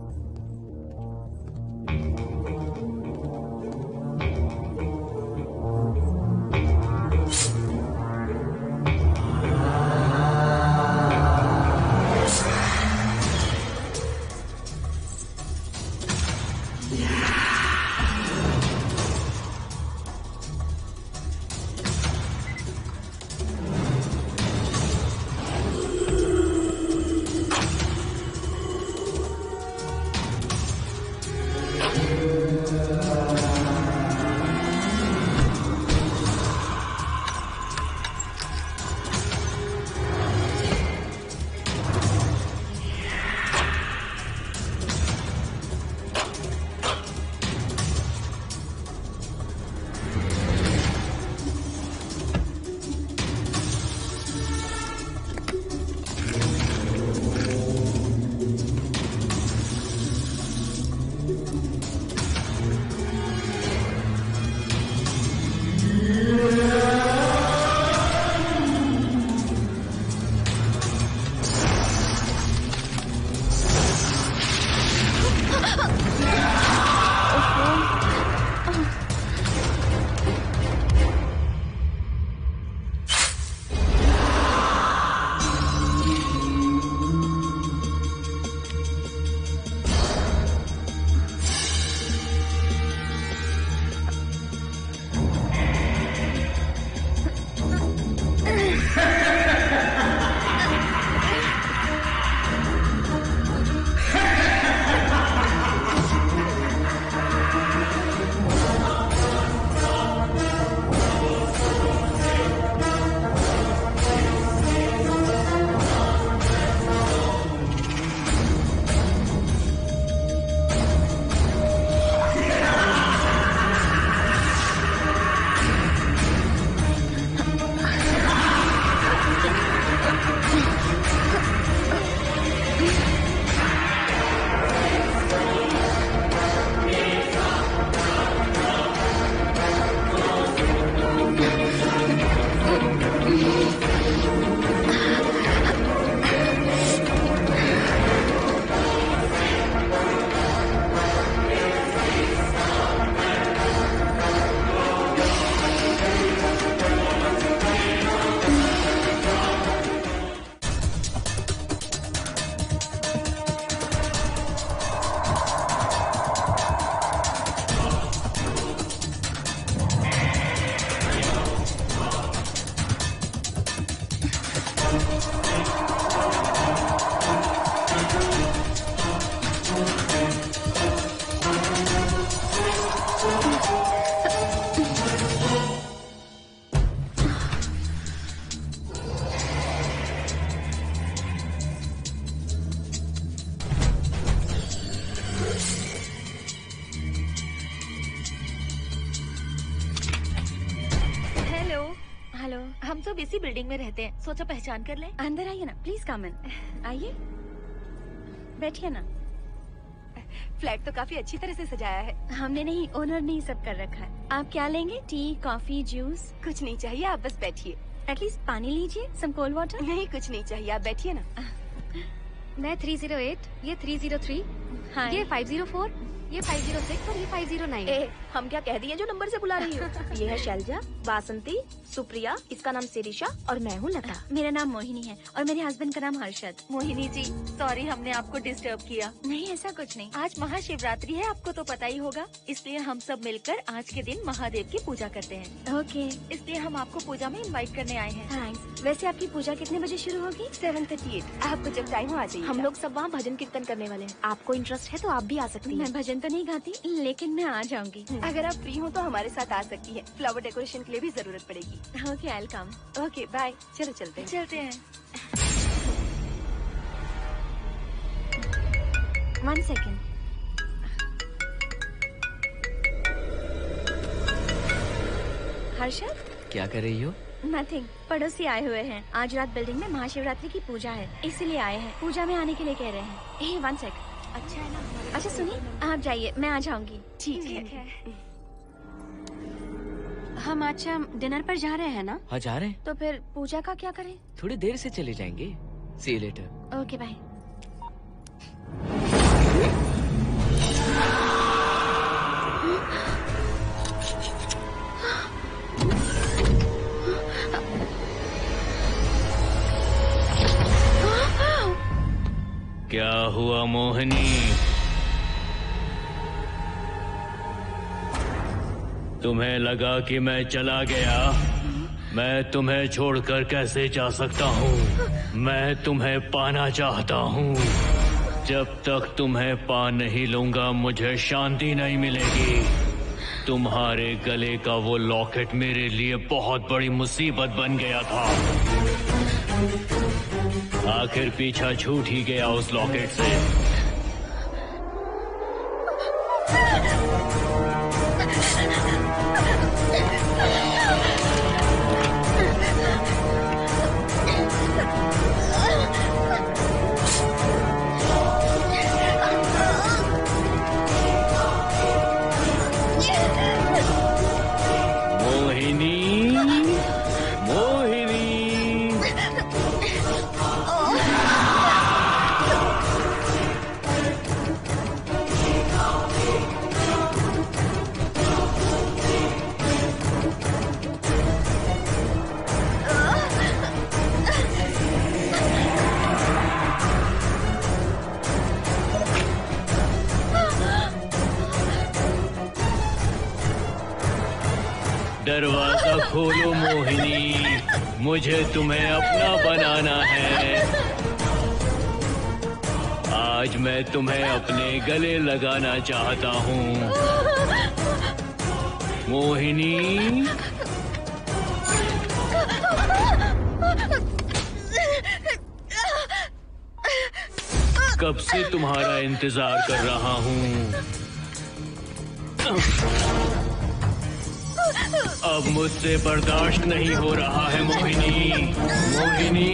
हम सब इसी बिल्डिंग में रहते हैं, सोचा पहचान कर लें। अंदर आइए ना, प्लीज कम इन। आइए, बैठिए ना। फ्लैट तो काफी अच्छी तरह से सजाया है। हमने नहीं, ओनर ने ही सब कर रखा है। आप क्या लेंगे? T, coffee, juice? कुछ नहीं चाहिए, आप बस बैठिए। एटलीस्ट पानी लीजिए, सम कोल्ड वाटर। नहीं, कुछ नहीं चाहिए, आप बैठिए ना। मैं 308, ये 303, हाँ। ये 504, ये 506 और ये 509। हम क्या कह दिए जो नंबर से बुला रही हो? ये है शैलजा, वासंती, सुप्रिया, इसका नाम शिरीषा और मैं हूँ लता। मेरा नाम मोहिनी है और मेरे हस्बैंड का नाम हर्षद। मोहिनी जी, सॉरी हमने आपको डिस्टर्ब किया। नहीं, ऐसा कुछ नहीं। आज महाशिवरात्रि है, आपको तो पता ही होगा, इसलिए हम सब मिलकर आज के दिन महादेव की पूजा करते हैं। ओके, इसलिए हम आपको पूजा में इनवाइट करने आए हैं। थैंक्स। वैसे आपकी पूजा कितने बजे शुरू होगी? 7:38। आपको जब टाइम हो आ जाइए। हम लोग सब वहाँ भजन कीर्तन करने वाले हैं, आपको इंटरेस्ट है तो आप भी आ सकती हैं। मैं भजन तो नहीं गाती, लेकिन मैं आ जाऊंगी। अगर आप फ्री हो तो हमारे साथ आ सकती है। फ्लावर डेकोरेशन के लिए भी जरूरत पड़ेगी। Okay, I will come. Okay, bye. चलो चलते हैं। चलते हैं। 1 सेकेंड। हर्षद, क्या कर रही हो? नथिंग। पड़ोसी आए हुए हैं। आज रात बिल्डिंग में महाशिवरात्रि की पूजा है, इसीलिए आए हैं। पूजा में आने के लिए कह रहे हैं। 1 सेकेंड। अच्छा है ना? अच्छा सुनिए, आप जाइए, मैं आ जाऊंगी। ठीक है। हम अच्छा डिनर पर जा रहे हैं ना? हाँ, जा रहे हैं। तो फिर पूजा का क्या करें? थोड़ी देर से चले जाएंगे। See you later. Okay, bye. क्या हुआ मोहिनी? तुम्हें लगा कि मैं चला गया? मैं तुम्हें छोड़कर कैसे जा सकता हूँ? मैं तुम्हें पाना चाहता हूँ। जब तक तुम्हें पा नहीं लूंगा मुझे शांति नहीं मिलेगी। तुम्हारे गले का वो लॉकेट मेरे लिए बहुत बड़ी मुसीबत बन गया था। आखिर पीछा छूट ही गया उस लॉकेट से। दरवाजा खोलो मोहिनी, मुझे तुम्हें अपना बनाना है। आज मैं तुम्हें अपने गले लगाना चाहता हूँ मोहिनी। कब से तुम्हारा इंतजार कर रहा हूँ। अब मुझसे बर्दाश्त नहीं हो रहा है मोहिनी। मोहिनी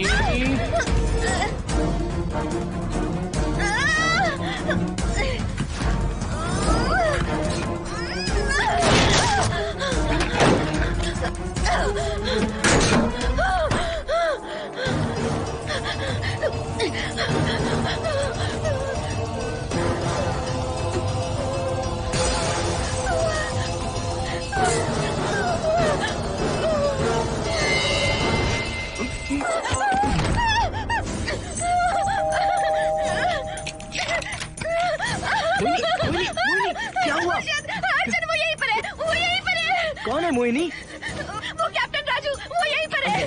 कौन है मोहिनी? वो कैप्टन राजू, वो यहीं पर है।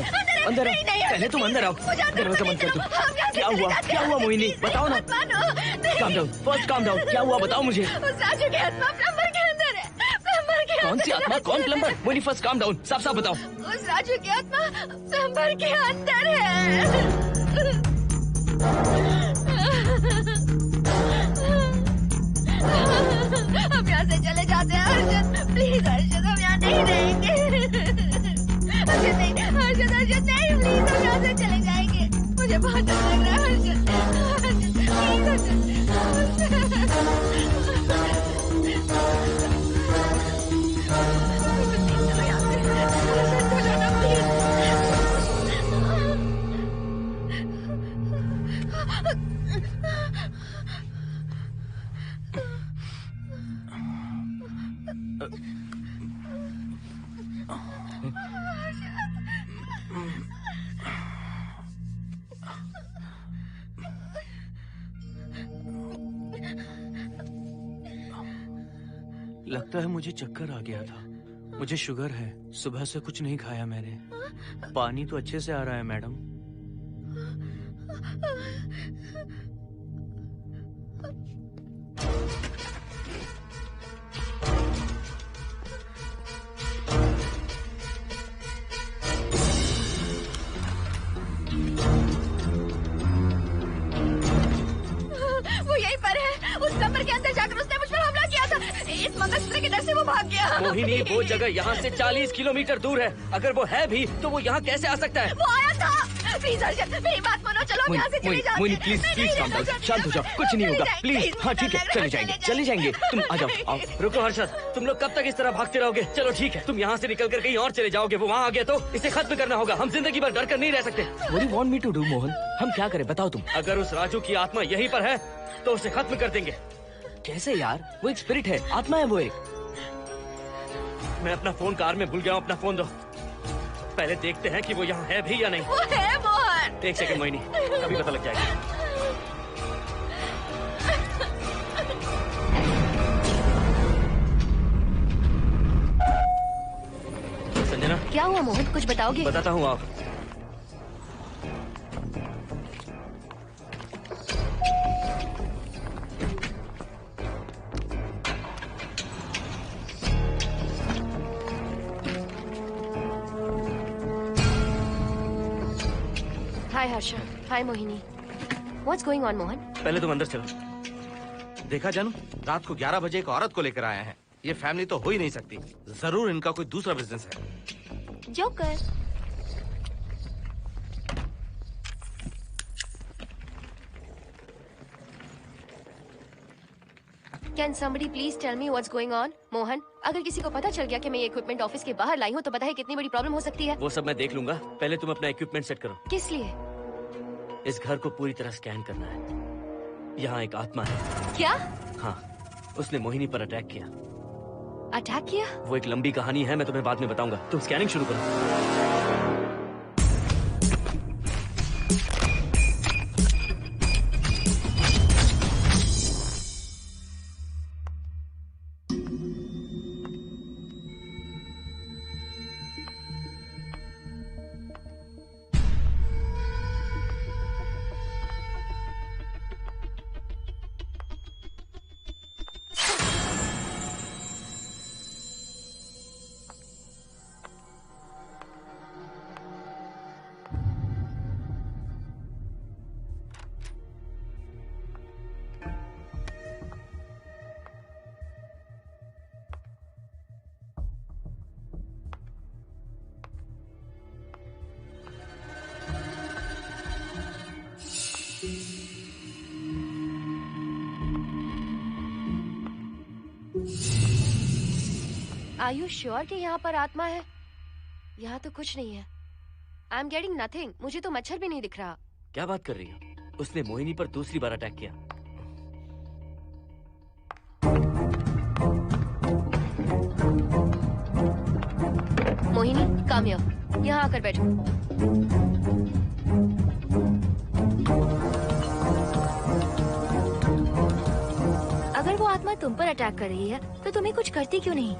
अंदर आओ, पहले तुम अंदर आओ। दरवाजा बंद कर दो। क्या हुआ? क्या हुआ मोहिनी? बताओ ना। Calm down, first calm down. क्या हुआ बताओ मुझे। उस राजू की आत्मा प्लम्बर के अंदर है। प्लम्बर के कौन सी आत्मा? कौन plumber? Mohini first calm down, साफ साफ बताओ। उस राजू की आत्मा प्लम्बर के अंदर है। हम यहाँ से चले जाते हैं हर्षद, प्लीज हर्षद, हम यहाँ नहीं रहेंगे। हर्षद नहीं, हर्षद, हर्षद बहुत डर लग रहा है लगता है मुझे चक्कर आ गया था। मुझे शुगर है, सुबह से कुछ नहीं खाया मैंने। पानी तो अच्छे से आ रहा है मैडम। वो यहीं पर है। उस कमरे के अंदर जाकर उसने मुझ पर हमला किया था। इस मंगलसूत्र के डर से वो भाग गया। मोहिनी, वो जगह यहाँ से 40 किलोमीटर दूर है। अगर वो है भी तो वो यहाँ कैसे आ सकता है? वो आया था। प्लीज अर्शद, मेरी बात मानो, चलो हम यहाँ से चले जाते हैं। Mohini please please calm down, शांत हो जाओ, कुछ नहीं होगा प्लीज। हाँ ठीक है, चले जाएंगे, तुम आ जाओ। आओ। रुको हर्षद, तुम लोग कब तक इस तरह भागते रहोगे? चलो ठीक है, तुम यहाँ से निकल कर कहीं और चले जाओगे। वो वहाँ आ गया तो इसे खत्म करना होगा। हम जिंदगी भर डर कर नहीं रह सकते। What do you want me to do, Mohan? हम क्या करें बताओ तुम। अगर उस राजू की आत्मा यहीं पर है तो उसे खत्म कर देंगे। कैसे यार? वो एक स्पिरिट है, आत्मा है वो एक। मैं अपना फोन कार में भूल गया हूँ। अपना फोन दो। पहले देखते हैं कि वो यहाँ है भी या नहीं। वो है मोहन। एक सेकंड मोहिनी, अभी पता लग जाएगा। संजना, क्या हुआ मोहन, कुछ बताओगे? बताता हूँ आप। हाय हर्षा, हाय Mohini. What's going on, Mohan? पहले तुम अंदर चलो। देखा जानू, रात को 11 बजे एक औरत को लेकर आया है। ये फैमिली तो हो ही नहीं सकती। जरूर इनका कोई दूसरा बिजनेस है। Joker. Can somebody please tell me what's going on? Mohan, अगर किसी को पता चल गया कि मैं ये इक्विपमेंट ऑफिस के बाहर लाई हूँ तो पता है कितनी बड़ी प्रॉब्लम हो सकती है। वो सब मैं देख लूंगा। पहले तुम अपना इक्विपमेंट सेट करो। किस लिए? इस घर को पूरी तरह स्कैन करना है। यहाँ एक आत्मा है। क्या? हाँ, उसने मोहिनी पर अटैक किया। अटैक किया? वो एक लंबी कहानी है, मैं तुम्हें बाद में बताऊंगा। तुम स्कैनिंग शुरू करो। Are you sure कि यहाँ पर आत्मा है? यहाँ तो कुछ नहीं है। I am getting nothing. मुझे तो मच्छर भी नहीं दिख रहा। क्या बात कर रही हो? उसने मोहिनी पर दूसरी बार अटैक किया। मोहिनी, काम यहाँ आकर बैठो। अगर वो आत्मा तुम पर अटैक कर रही है तो तुम्हें कुछ करती क्यों नहीं?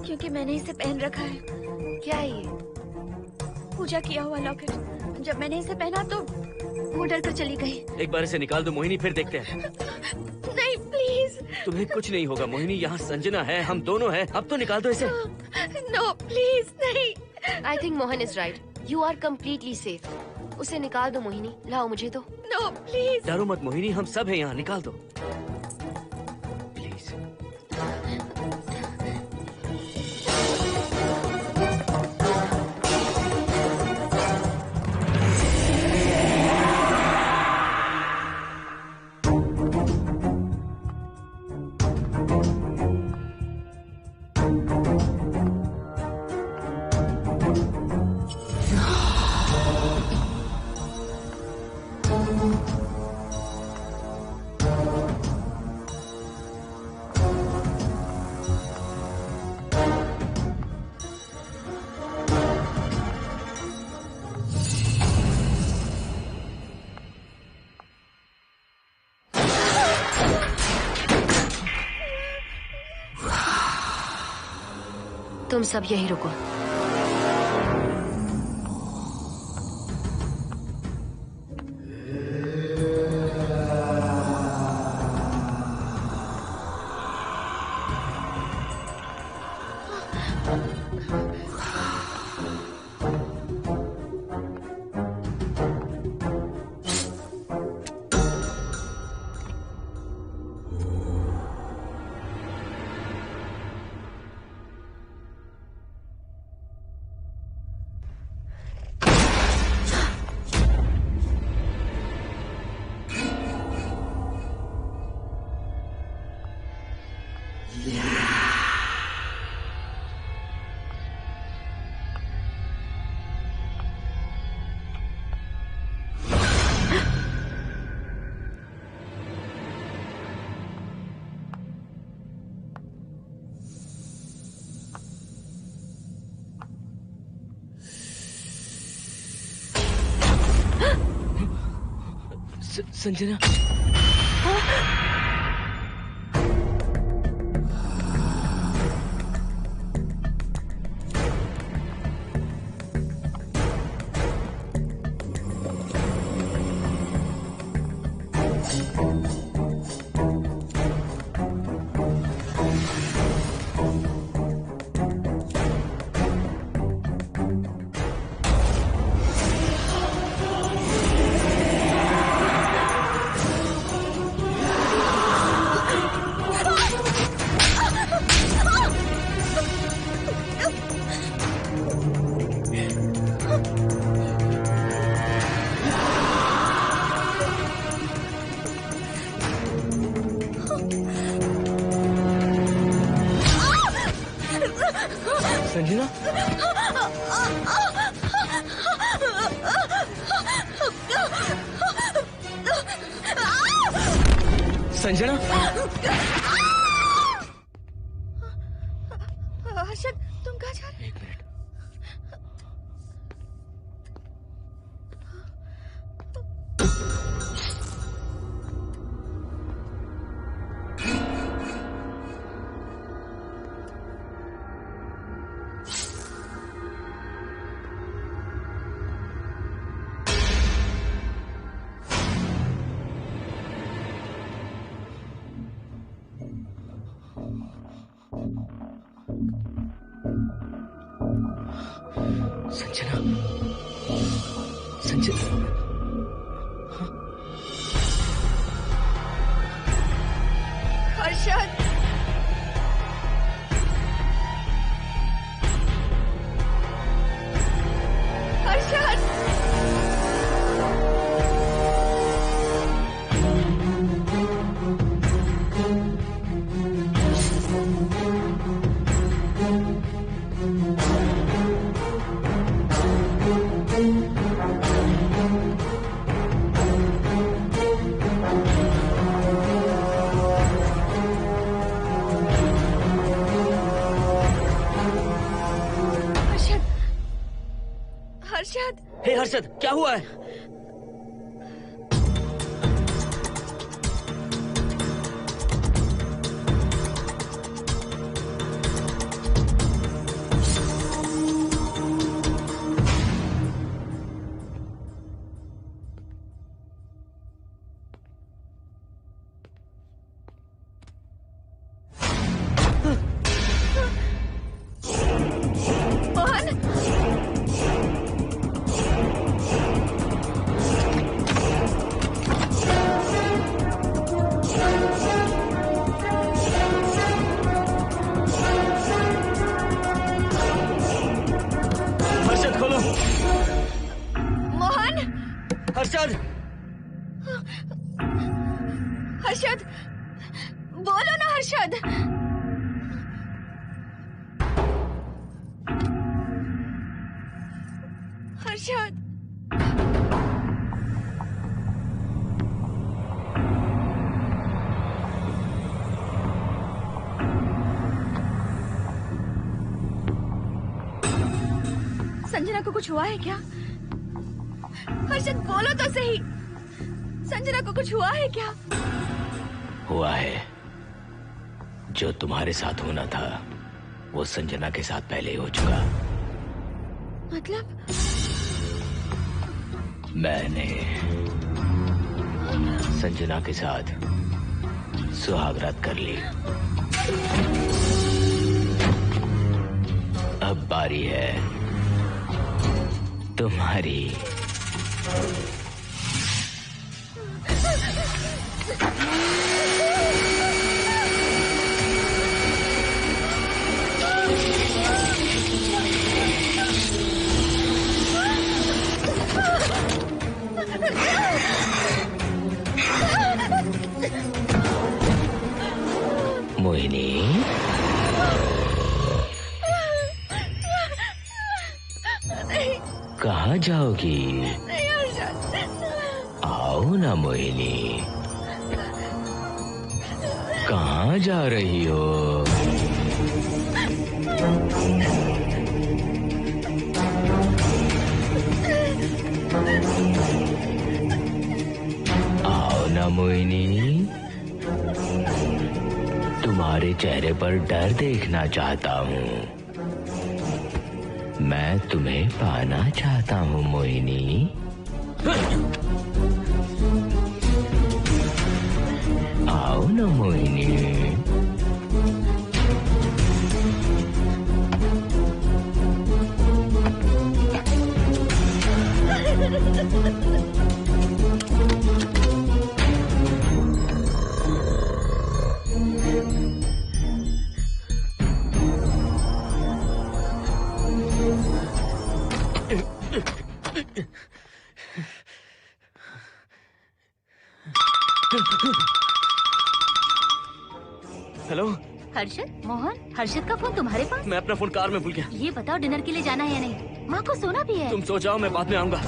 क्योंकि मैंने इसे पहन रखा है। क्या है ये? पूजा किया हुआ लॉकेट। जब मैंने इसे पहना तो वो डर कर चली गई। एक बार इसे निकाल दो मोहिनी, फिर देखते हैं। नहीं प्लीज। तुम्हें कुछ नहीं होगा मोहिनी, यहाँ संजना है, हम दोनों हैं। अब तो निकाल दो इसे। नो प्लीज नहीं। I think Mohan is right. You are completely safe. उसे निकाल दो मोहिनी। लाओ मुझे तो। No please. डरो मत मोहिनी, हम सब हैं यहाँ, निकाल दो। तुम सब यही रुको। संजना, संजना, संजना, हर्षद, तुम कहाँ जा रहे हो? एक मिनट। संजना, संजना, हर्षद, हर्षद, हर्षद, हे हर्षद, क्या हुआ है? मोहन, हर्षद खोलो। मोहन, हर्षद, हर्षद, बोलो ना हर्षद। हर्षद, संजना को कुछ हुआ है क्या? हर्षद, बोलो तो सही। संजना को कुछ हुआ है क्या? हुआ है। जो तुम्हारे साथ होना था वो संजना के साथ पहले ही हो चुका। मतलब? मैंने संजना के साथ सुहागरात कर ली। अब बारी है तुम्हारी। मोहिनी, कहाँ जाओगी? आओ ना मोहिनी, कहाँ जा रही हो? आओ ना मोहिनी, तुम्हारे चेहरे पर डर देखना चाहता हूँ। मैं तुम्हें पाना चाहता हूँ मोहिनी। आओ ना मोहिनी। हेलो हर्षद, मोहन, हर्षद का फोन तुम्हारे पास? मैं अपना फोन कार में भूल गया। ये बताओ डिनर के लिए जाना है या नहीं? माँ को सोना भी है। तुम सो जाओ, मैं बाद में आऊंगा।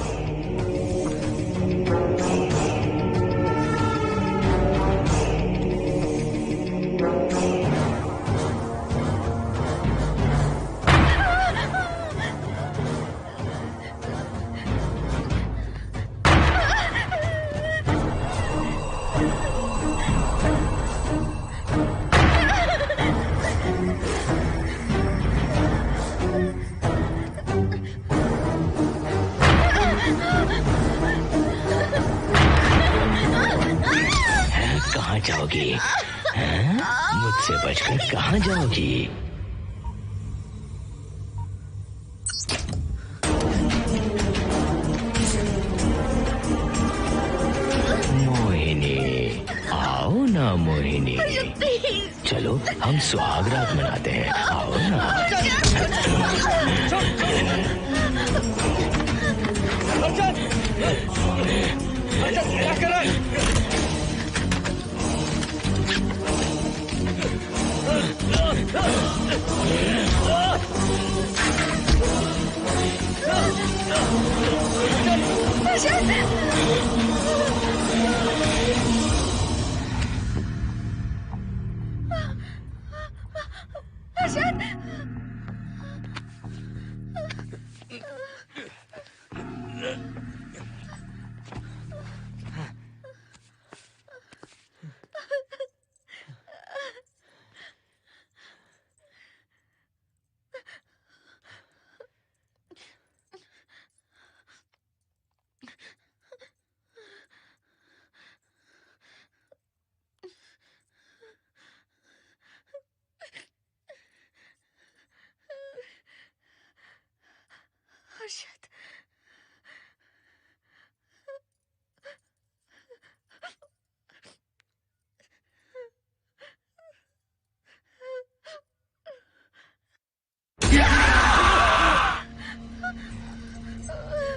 कहाँ जाओगी? मुझसे बचकर कहाँ जाओगी? मोहिनी, आओ ना मोहिनी। चलो हम सुहागरात मनाते हैं, आओ ना। क्या कर रहा है? हर्षद,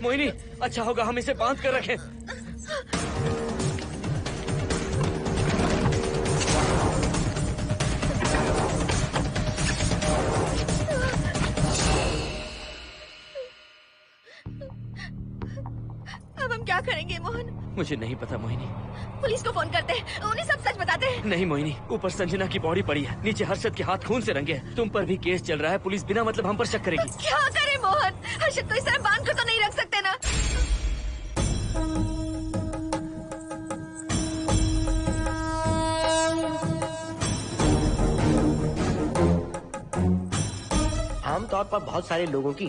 मोहिनी, अच्छा होगा हम इसे बांध कर रखें। अब हम क्या करेंगे मोहन? मुझे नहीं पता मोहिनी। पुलिस को फोन करते हैं, उन्हें सब सच बताते हैं। नहीं मोहिनी, ऊपर संजना की बॉडी पड़ी है, नीचे हर्षद के हाथ खून से रंगे हैं। तुम पर भी केस चल रहा है, पुलिस बिना मतलब हम पर शक करेगी। क्या करे मोहन? हर्षद को इस तरह बांध कर तो नहीं रख सकते ना। आमतौर पर बहुत सारे लोगों की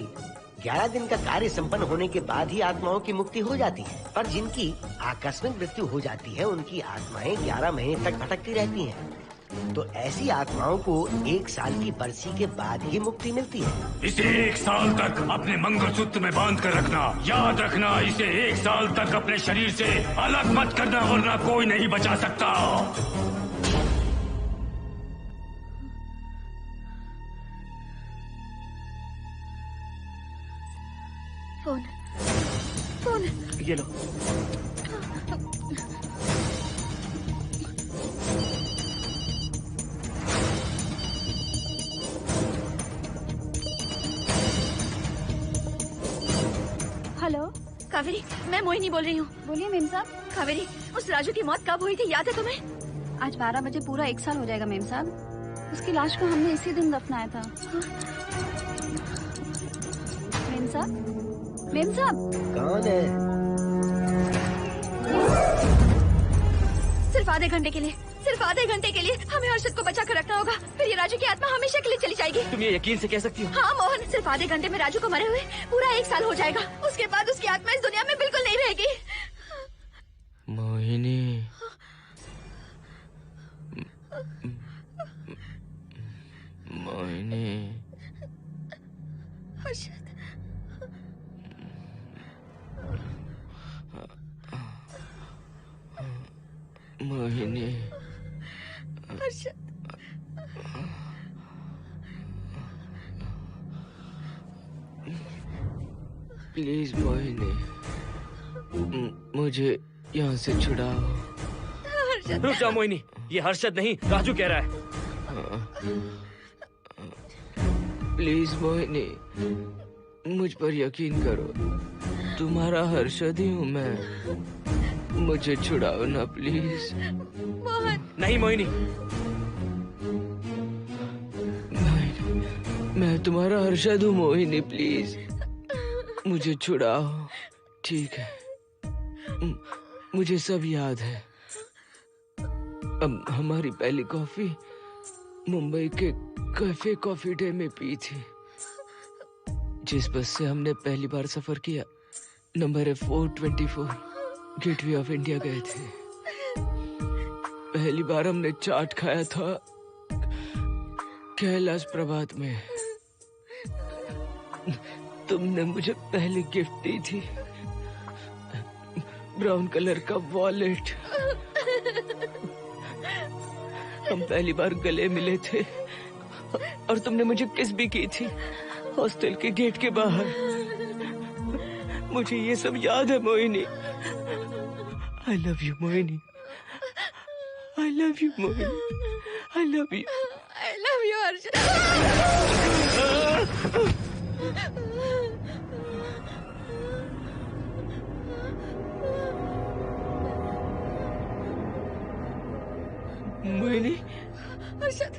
11 दिन का कार्य संपन्न होने के बाद ही आत्माओं की मुक्ति हो जाती है, पर जिनकी आकस्मिक मृत्यु हो जाती है उनकी आत्माएं 11 महीने तक भटकती रहती हैं। तो ऐसी आत्माओं को 1 साल की बरसी के बाद ही मुक्ति मिलती है। इसे 1 साल तक अपने मंगलसूत्र में बांध कर रखना। याद रखना, इसे 1 साल तक अपने शरीर से अलग मत करना, वरना कोई नहीं बचा सकता। फोन ये लो। हेलो कावेरी, मैं मोहिनी बोल रही हूँ। बोलिए मेम साहब। कावेरी, उस राजू की मौत कब हुई थी, याद है तुम्हें? आज 12 बजे पूरा 1 साल हो जाएगा मेम साहब। उसकी लाश को हमने इसी दिन दफनाया था। मेम साहब, मेम साहब। कौन है? सिर्फ आधे घंटे के लिए, सिर्फ आधे घंटे के लिए हमें हर्षद को बचा कर रखना होगा। फिर ये राजू की आत्मा हमेशा के लिए चली जाएगी। तुम ये यकीन से कह सकती हो? हाँ मोहन, सिर्फ आधे घंटे में राजू को मरे हुए पूरा 1 साल हो जाएगा। उसके बाद उसकी आत्मा इस दुनिया में बिल्कुल नहीं रहेगी। मोहिनी, मोहिनी, हर्षद, मोहिनी, हर्षद, प्लीज मोहिनी, मुझे यहाँ से छुड़ाओ। हर्षद। रुक जाओ मोहिनी, ये हर्षद नहीं राजू कह रहा है। प्लीज मोहिनी, मुझ पर यकीन करो, तुम्हारा हर्षद ही हूँ मैं। मुझे छुड़ाओ ना प्लीज। मोहन। नहीं मोहिनी, मैं तुम्हारा हर्षद हूँ मोहिनी, प्लीज मुझे छुड़ाओ। ठीक है, मुझे सब याद है। अब हमारी पहली कॉफी मुंबई के कैफे कॉफी डे में पी थी। जिस बस से हमने पहली बार सफर किया, नंबर है 424, गेटवे ऑफ इंडिया गए थे। पहली बार हमने चाट खाया था कैलाश प्रभात में। तुमने मुझे पहली गिफ्ट दी थी, ब्राउन कलर का वॉलेट। हम पहली बार गले मिले थे और तुमने मुझे किस भी की थी हॉस्टल के गेट के बाहर। मुझे ये सब याद है Mohini. I love you Mohini, I love you Mohini, I love you, I love you Harshad. Mohini, Harshad,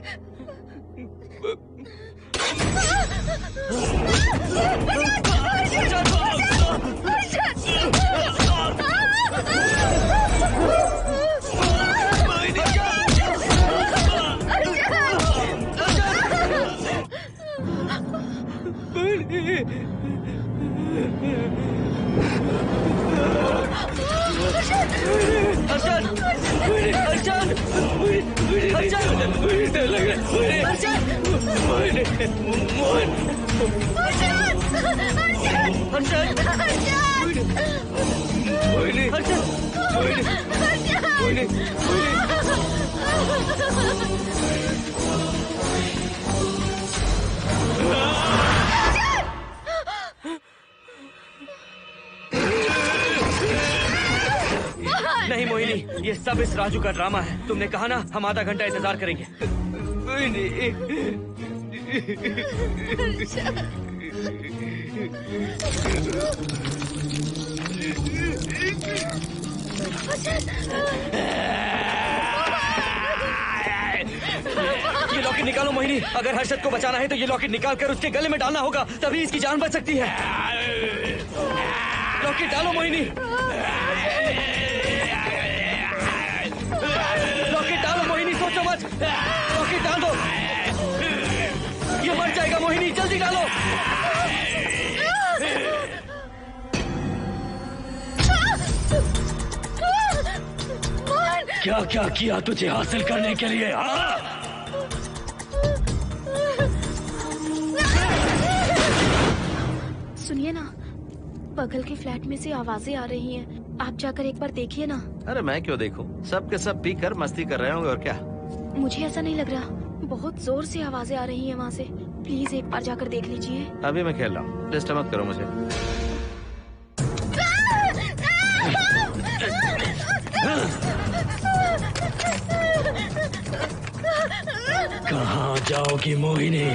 नहीं मोहिनी, ये सब इस राजू का ड्रामा है। तुमने कहा ना हम आधा घंटा इंतजार करेंगे। ये लॉकेट निकालो मोहिनी। अगर हर्षद को बचाना है तो ये लॉकेट निकाल कर उसके गले में डालना होगा, तभी इसकी जान बच सकती है। लॉकेट डालो मोहिनी, लॉकेट डालो मोहिनी, सोचो मत। लॉकेट डाल दो, ये मर जाएगा मोहिनी। मोहिनी जल्दी डालो। क्या क्या किया तुझे हासिल करने के लिए? सुनिए ना, बगल के फ्लैट में से आवाजें आ रही हैं। आप जाकर एक बार देखिए ना। अरे मैं क्यों देखूं? सब के सब पी कर मस्ती कर रहे होंगे और क्या। मुझे ऐसा नहीं लग रहा, बहुत जोर से आवाजें आ रही हैं वहाँ से। प्लीज एक बार जाकर देख लीजिए। अभी मैं खेल रहा हूँ, डिस्टर्ब मत करो मुझे। कहाँ जाओगी मोहिनी?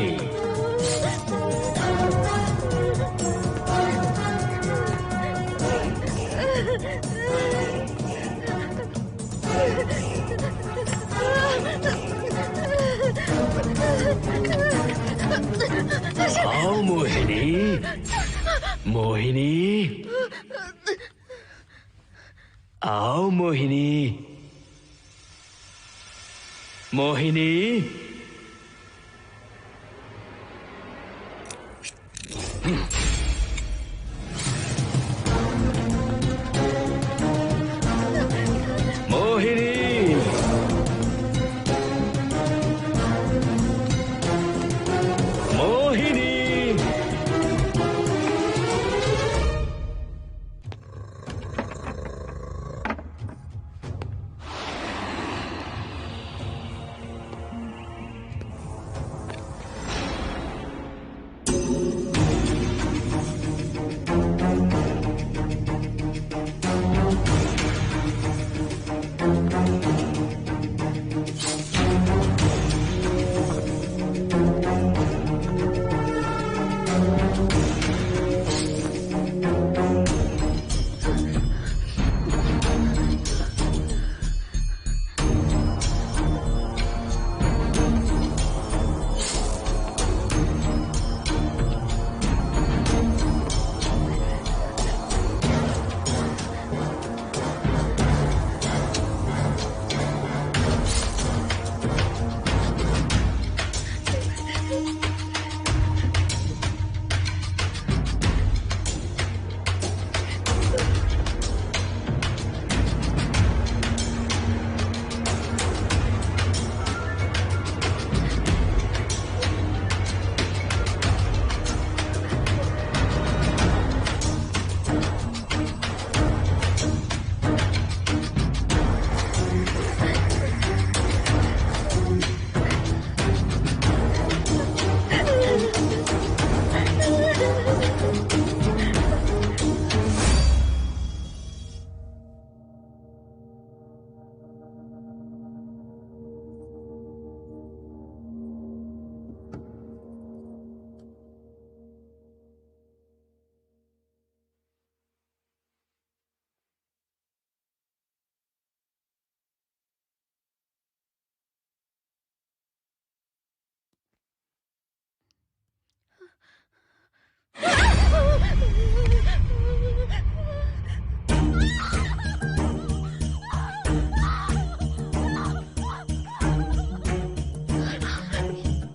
आओ मोहिनी, मोहिनी, आओ मोहिनी, मोहिनी।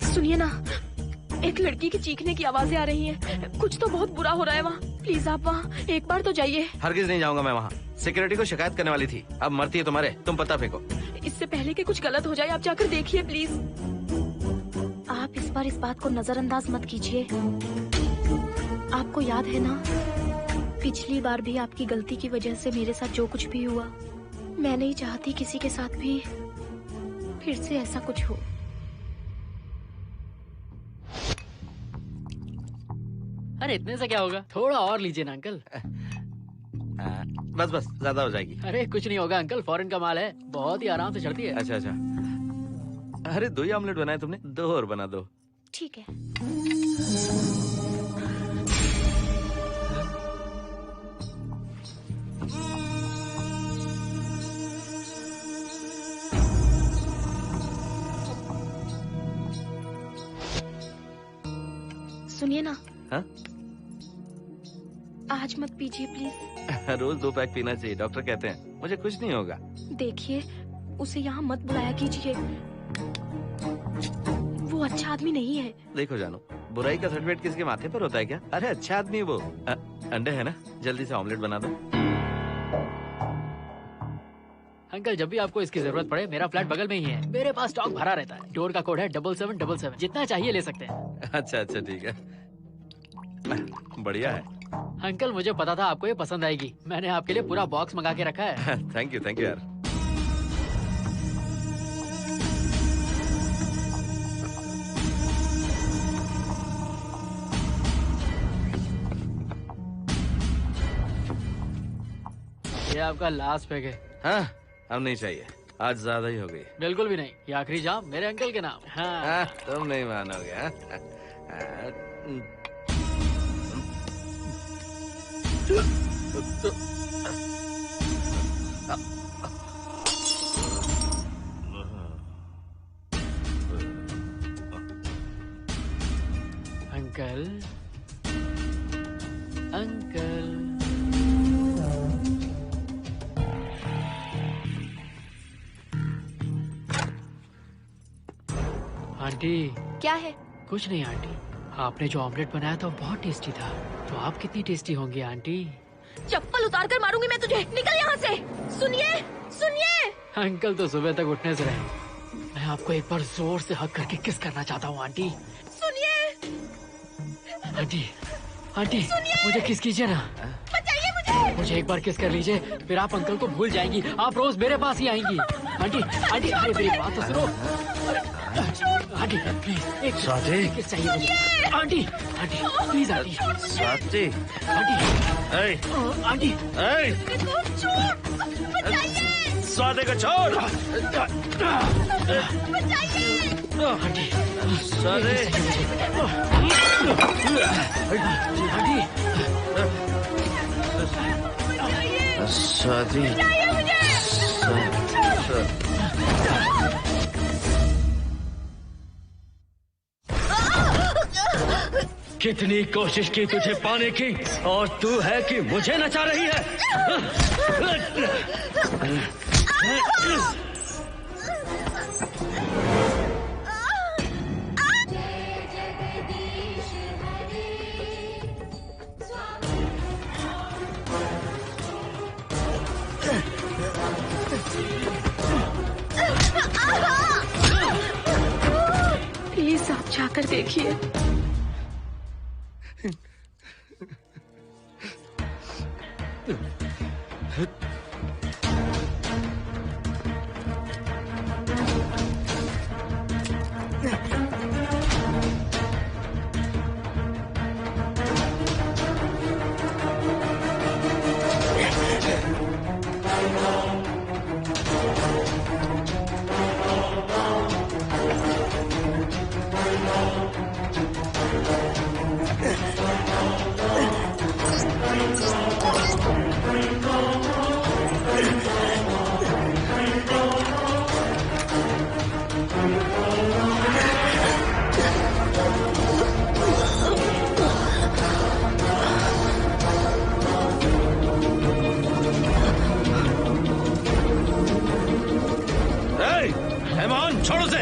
सुनिए ना, एक लड़की की चीखने की आवाजें आ रही हैं। कुछ तो बहुत बुरा हो रहा है वहाँ। प्लीज आप वहाँ एक बार तो जाइए। हरगिज नहीं जाऊंगा मैं वहाँ। सिक्योरिटी को शिकायत करने वाली थी, अब मरती है तुम्हारे, तुम पता फेंको। इससे पहले कि कुछ गलत हो जाए आप जाकर देखिए प्लीज। आप इस बार इस बात को नजरअंदाज मत कीजिए। आपको याद है ना, पिछली बार भी आपकी गलती की वजह से मेरे साथ जो कुछ भी हुआ, मैं नहीं चाहती किसी के साथ भी फिर से ऐसा कुछ हो। अरे इतने से क्या होगा, थोड़ा और लीजिए ना अंकल। बस बस, ज्यादा हो जाएगी। अरे कुछ नहीं होगा अंकल, फॉरेन का माल है, बहुत ही आराम से चढ़ती है। अच्छा अच्छा। अरे 2 ही ऑमलेट बनाए तुमने, 2 और बना दो। ठीक है। सुनिए ना। हाँ? आज मत पीजिए प्लीज। रोज 2 पैक पीना चाहिए, डॉक्टर कहते हैं। मुझे कुछ नहीं होगा। देखिए, उसे यहाँ मत बुलाया कीजिए। वो वो अच्छा आदमी नहीं है। देखो जानू, बुराई का सर्टिफिकेट किसके माथे पर होता है क्या? अरे अच्छा आदमी है वो। अंडे है ना, जल्दी से ऑमलेट बना दो। अंकल जब भी आपको इसकी जरूरत पड़े, मेरा फ्लैट बगल में ही है, मेरे पास स्टॉक भरा रहता है। डोर का कोड है 7777, जितना चाहिए ले सकते हैं। अच्छा अच्छा ठीक है, बढ़िया है। अंकल मुझे पता था आपको ये पसंद आएगी, मैंने आपके लिए पूरा बॉक्स मंगा के रखा है। थैंक यू यार। ये आपका लास्ट पैक है। हाँ, अब नहीं चाहिए, आज ज्यादा ही हो गई। बिल्कुल भी नहीं, ये आखिरी जाम मेरे अंकल के नाम। हाँ। तुम नहीं मानोगे। Uncle uncle aunty. क्या है? कुछ नहीं आंटी, आपने जो ऑमलेट बनाया था बहुत टेस्टी था, तो आप कितनी टेस्टी होंगी आंटी। चप्पल उतार कर मारूंगी मैं तुझे, निकल यहाँ से। सुनिए सुनिए। अंकल तो सुबह तक उठने से रहे, मैं आपको एक बार जोर से हक करके किस करना चाहता हूँ आंटी। सुनिए आंटी, आंटी मुझे किस कीजिए ना, बचाइए मुझे एक बार किस कर लीजिए, फिर आप अंकल को भूल जाएंगी, आप रोज मेरे पास ही आएंगी। आंटी आंटी अरे मेरी बात तो सुनो। आंटी प्लीज एक किस चाहिए मुझे। Aunty aunty please aunty. Swati aunty Swati को छोड़। आंटी स्वाति स्वाति कितनी कोशिश की तुझे पाने की, और तू है कि मुझे नचा रही है। प्लीज आप जाकर देखिए। छोड़ो से।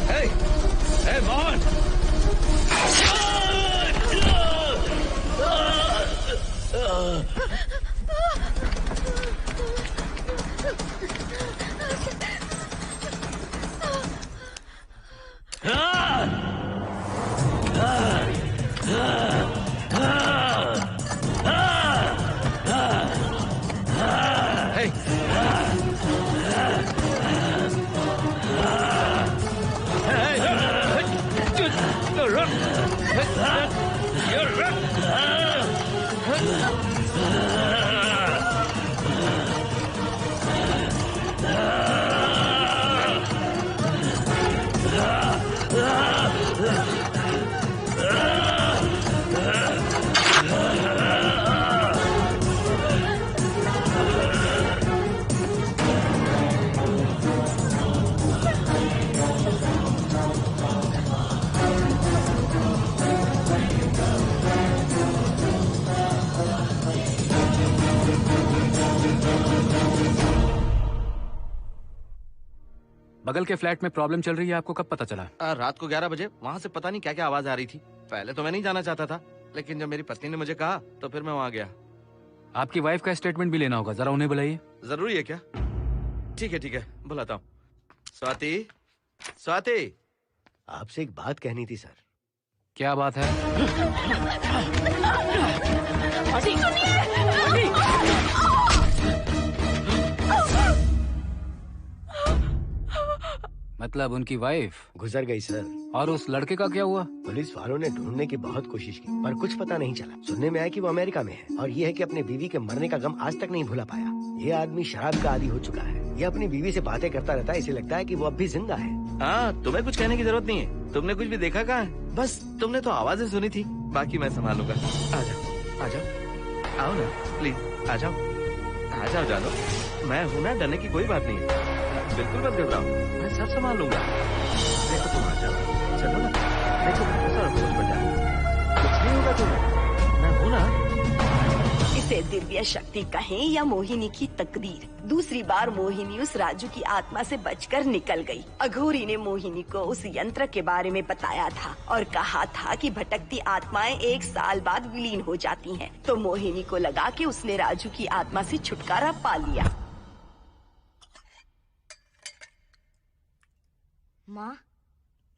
Hey, Mohan! बगल के फ्लैट में प्रॉब्लम चल रही है, आपको कब पता चला? रात को 11 बजे वहाँ से पता नहीं क्या क्या आवाज आ रही थी। पहले तो मैं नहीं जाना चाहता था, लेकिन जब मेरी पत्नी ने मुझे कहा तो फिर मैं वहाँ गया। आपकी वाइफ का स्टेटमेंट भी लेना होगा, जरा उन्हें बुलाइए। जरूरी है क्या? ठीक है, बुलाता हूँ। स्वाति, स्वाति, आपसे एक बात कहनी थी सर। क्या बात है? मतलब उनकी वाइफ गुजर गई सर। और उस लड़के का क्या हुआ? पुलिस वालों ने ढूंढने की बहुत कोशिश की पर कुछ पता नहीं चला। सुनने में आया कि वो अमेरिका में है और ये है कि अपने बीवी के मरने का गम आज तक नहीं भुला पाया। ये आदमी शराब का आदी हो चुका है। ये अपनी बीवी से बातें करता रहता है, इसे लगता है कि वो अब भी जिंदा है। हाँ, तुम्हें कुछ कहने की जरूरत नहीं है। तुमने कुछ भी देखा कहाँ है? बस तुमने तो आवाजें सुनी थी, बाकी मैं संभालूंगा। आ जाओ, आओ ना प्लीज, आ जाओ जानो। मैं हूँ ना, डरने की कोई बात नहीं है। बिल्कुल मत घबराओ, मैं सब संभाल लूंगा। देखो तुम आ जाओ, चलो ना। देखो कुछ नहीं होगा तुम्हें, मैं हूँ ना। इसे दिव्य शक्ति कहें या मोहिनी की तकदीर, दूसरी बार मोहिनी उस राजू की आत्मा से बचकर निकल गई। अघोरी ने मोहिनी को उस यंत्र के बारे में बताया था और कहा था कि भटकती आत्माएं 1 साल बाद विलीन हो जाती हैं। तो मोहिनी को लगा कि उसने राजू की आत्मा से छुटकारा पा लिया। माँ,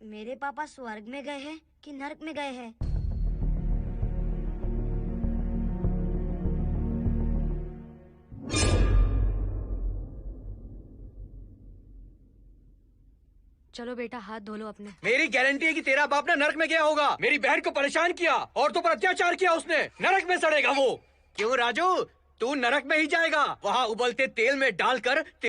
मेरे पापा स्वर्ग में गए हैं कि नरक में गए हैं? चलो बेटा, हाथ धो लो अपने। मेरी गारंटी है कि तेरा बाप ना नरक में गया होगा। मेरी बहन को परेशान किया, औरतों पर अत्याचार किया उसने। नरक में सड़ेगा वो। क्यों राजू, तू नरक में ही जाएगा। वहाँ उबलते तेल में डालकर